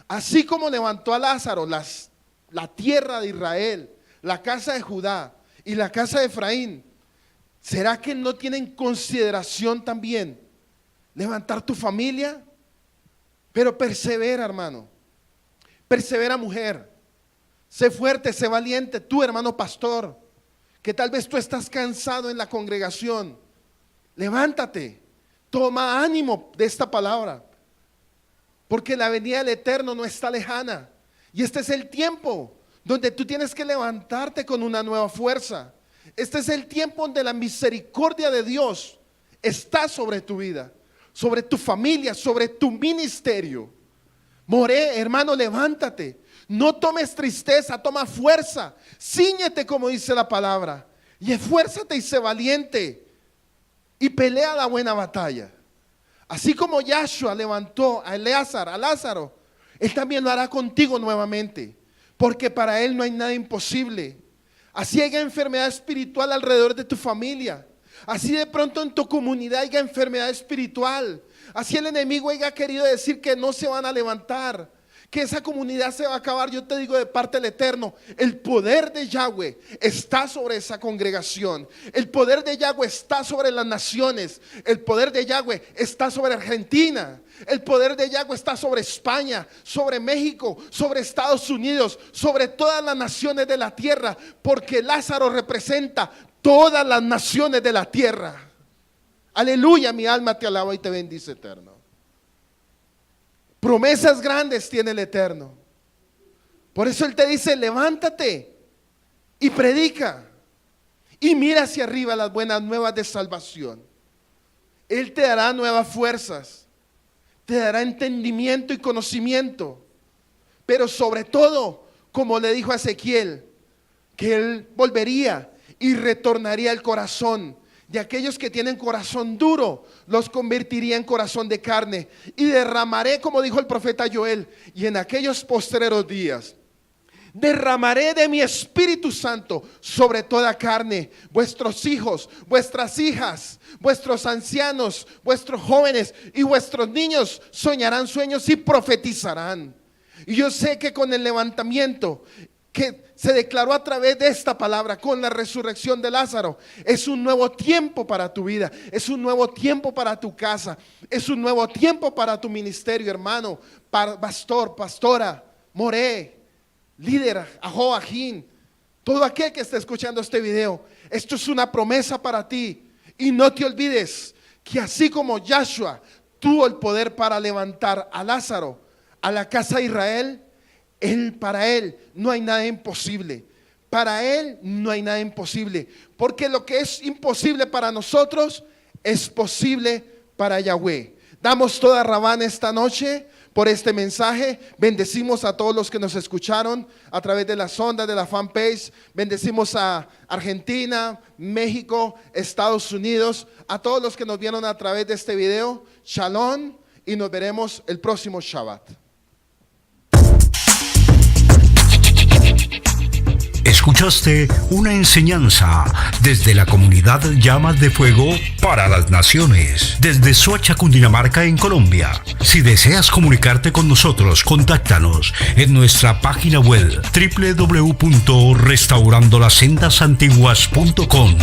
Así como levantó a Lázaro, la tierra de Israel, la casa de Judá y la casa de Efraín, ¿será que no tienen consideración también levantar tu familia? Pero persevera, hermano. Persevera, mujer. Sé fuerte, sé valiente. Tú, hermano pastor, que tal vez tú estás cansado en la congregación, levántate. Toma ánimo de esta palabra, porque la venida del Eterno no está lejana. Y este es el tiempo donde tú tienes que levantarte con una nueva fuerza. Este es el tiempo donde la misericordia de Dios está sobre tu vida, sobre tu familia, sobre tu ministerio. Moré, hermano, levántate. No tomes tristeza, toma fuerza. Cíñete, como dice la palabra, y esfuérzate y sé valiente. Y pelea la buena batalla. Así como Yahshua levantó a Lázaro, Él también lo hará contigo nuevamente, porque para Él no hay nada imposible. Así haya enfermedad espiritual alrededor de tu familia, así de pronto en tu comunidad haya enfermedad espiritual, así el enemigo haya querido decir que no se van a levantar, que esa comunidad se va a acabar. Yo te digo de parte del Eterno, el poder de Yahweh está sobre esa congregación. El poder de Yahweh está sobre las naciones. El poder de Yahweh está sobre Argentina. El poder de Yahweh está sobre España, sobre México, sobre Estados Unidos, sobre todas las naciones de la tierra, porque Lázaro representa todas las naciones de la tierra. Aleluya, mi alma te alaba y te bendice, Eterno. Promesas grandes tiene el Eterno. Por eso Él te dice, levántate y predica y mira hacia arriba las buenas nuevas de salvación. Él te dará nuevas fuerzas, te dará entendimiento y conocimiento, pero sobre todo, como le dijo a Ezequiel, que Él volvería y retornaría el corazón de aquellos que tienen corazón duro, los convertiría en corazón de carne, y derramaré, como dijo el profeta Joel, y en aquellos postreros días derramaré de mi Espíritu Santo sobre toda carne. Vuestros hijos, vuestras hijas, vuestros ancianos, vuestros jóvenes y vuestros niños soñarán sueños y profetizarán. Y yo sé que con el levantamiento que se declaró a través de esta palabra, con la resurrección de Lázaro, es un nuevo tiempo para tu vida, es un nuevo tiempo para tu casa, es un nuevo tiempo para tu ministerio, hermano, pastor, pastora, moré, líder, ajo, ajín, todo aquel que esté escuchando este video. Esto es una promesa para ti, y no te olvides que así como Yahshua tuvo el poder para levantar a Lázaro a la casa de Israel, para Él no hay nada imposible. Para Él no hay nada imposible, porque lo que es imposible para nosotros es posible para Yahweh. Damos toda Rabán esta noche por este mensaje. Bendecimos a todos los que nos escucharon a través de las ondas de la fanpage. Bendecimos a Argentina, México, Estados Unidos, a todos los que nos vieron a través de este video. Shalom, y nos veremos el próximo Shabbat. Escuchaste una enseñanza desde la comunidad Llamas de Fuego para las Naciones, desde Soacha, Cundinamarca, en Colombia. Si deseas comunicarte con nosotros, contáctanos en nuestra página web www.restaurandolaSendasAntiguas.com.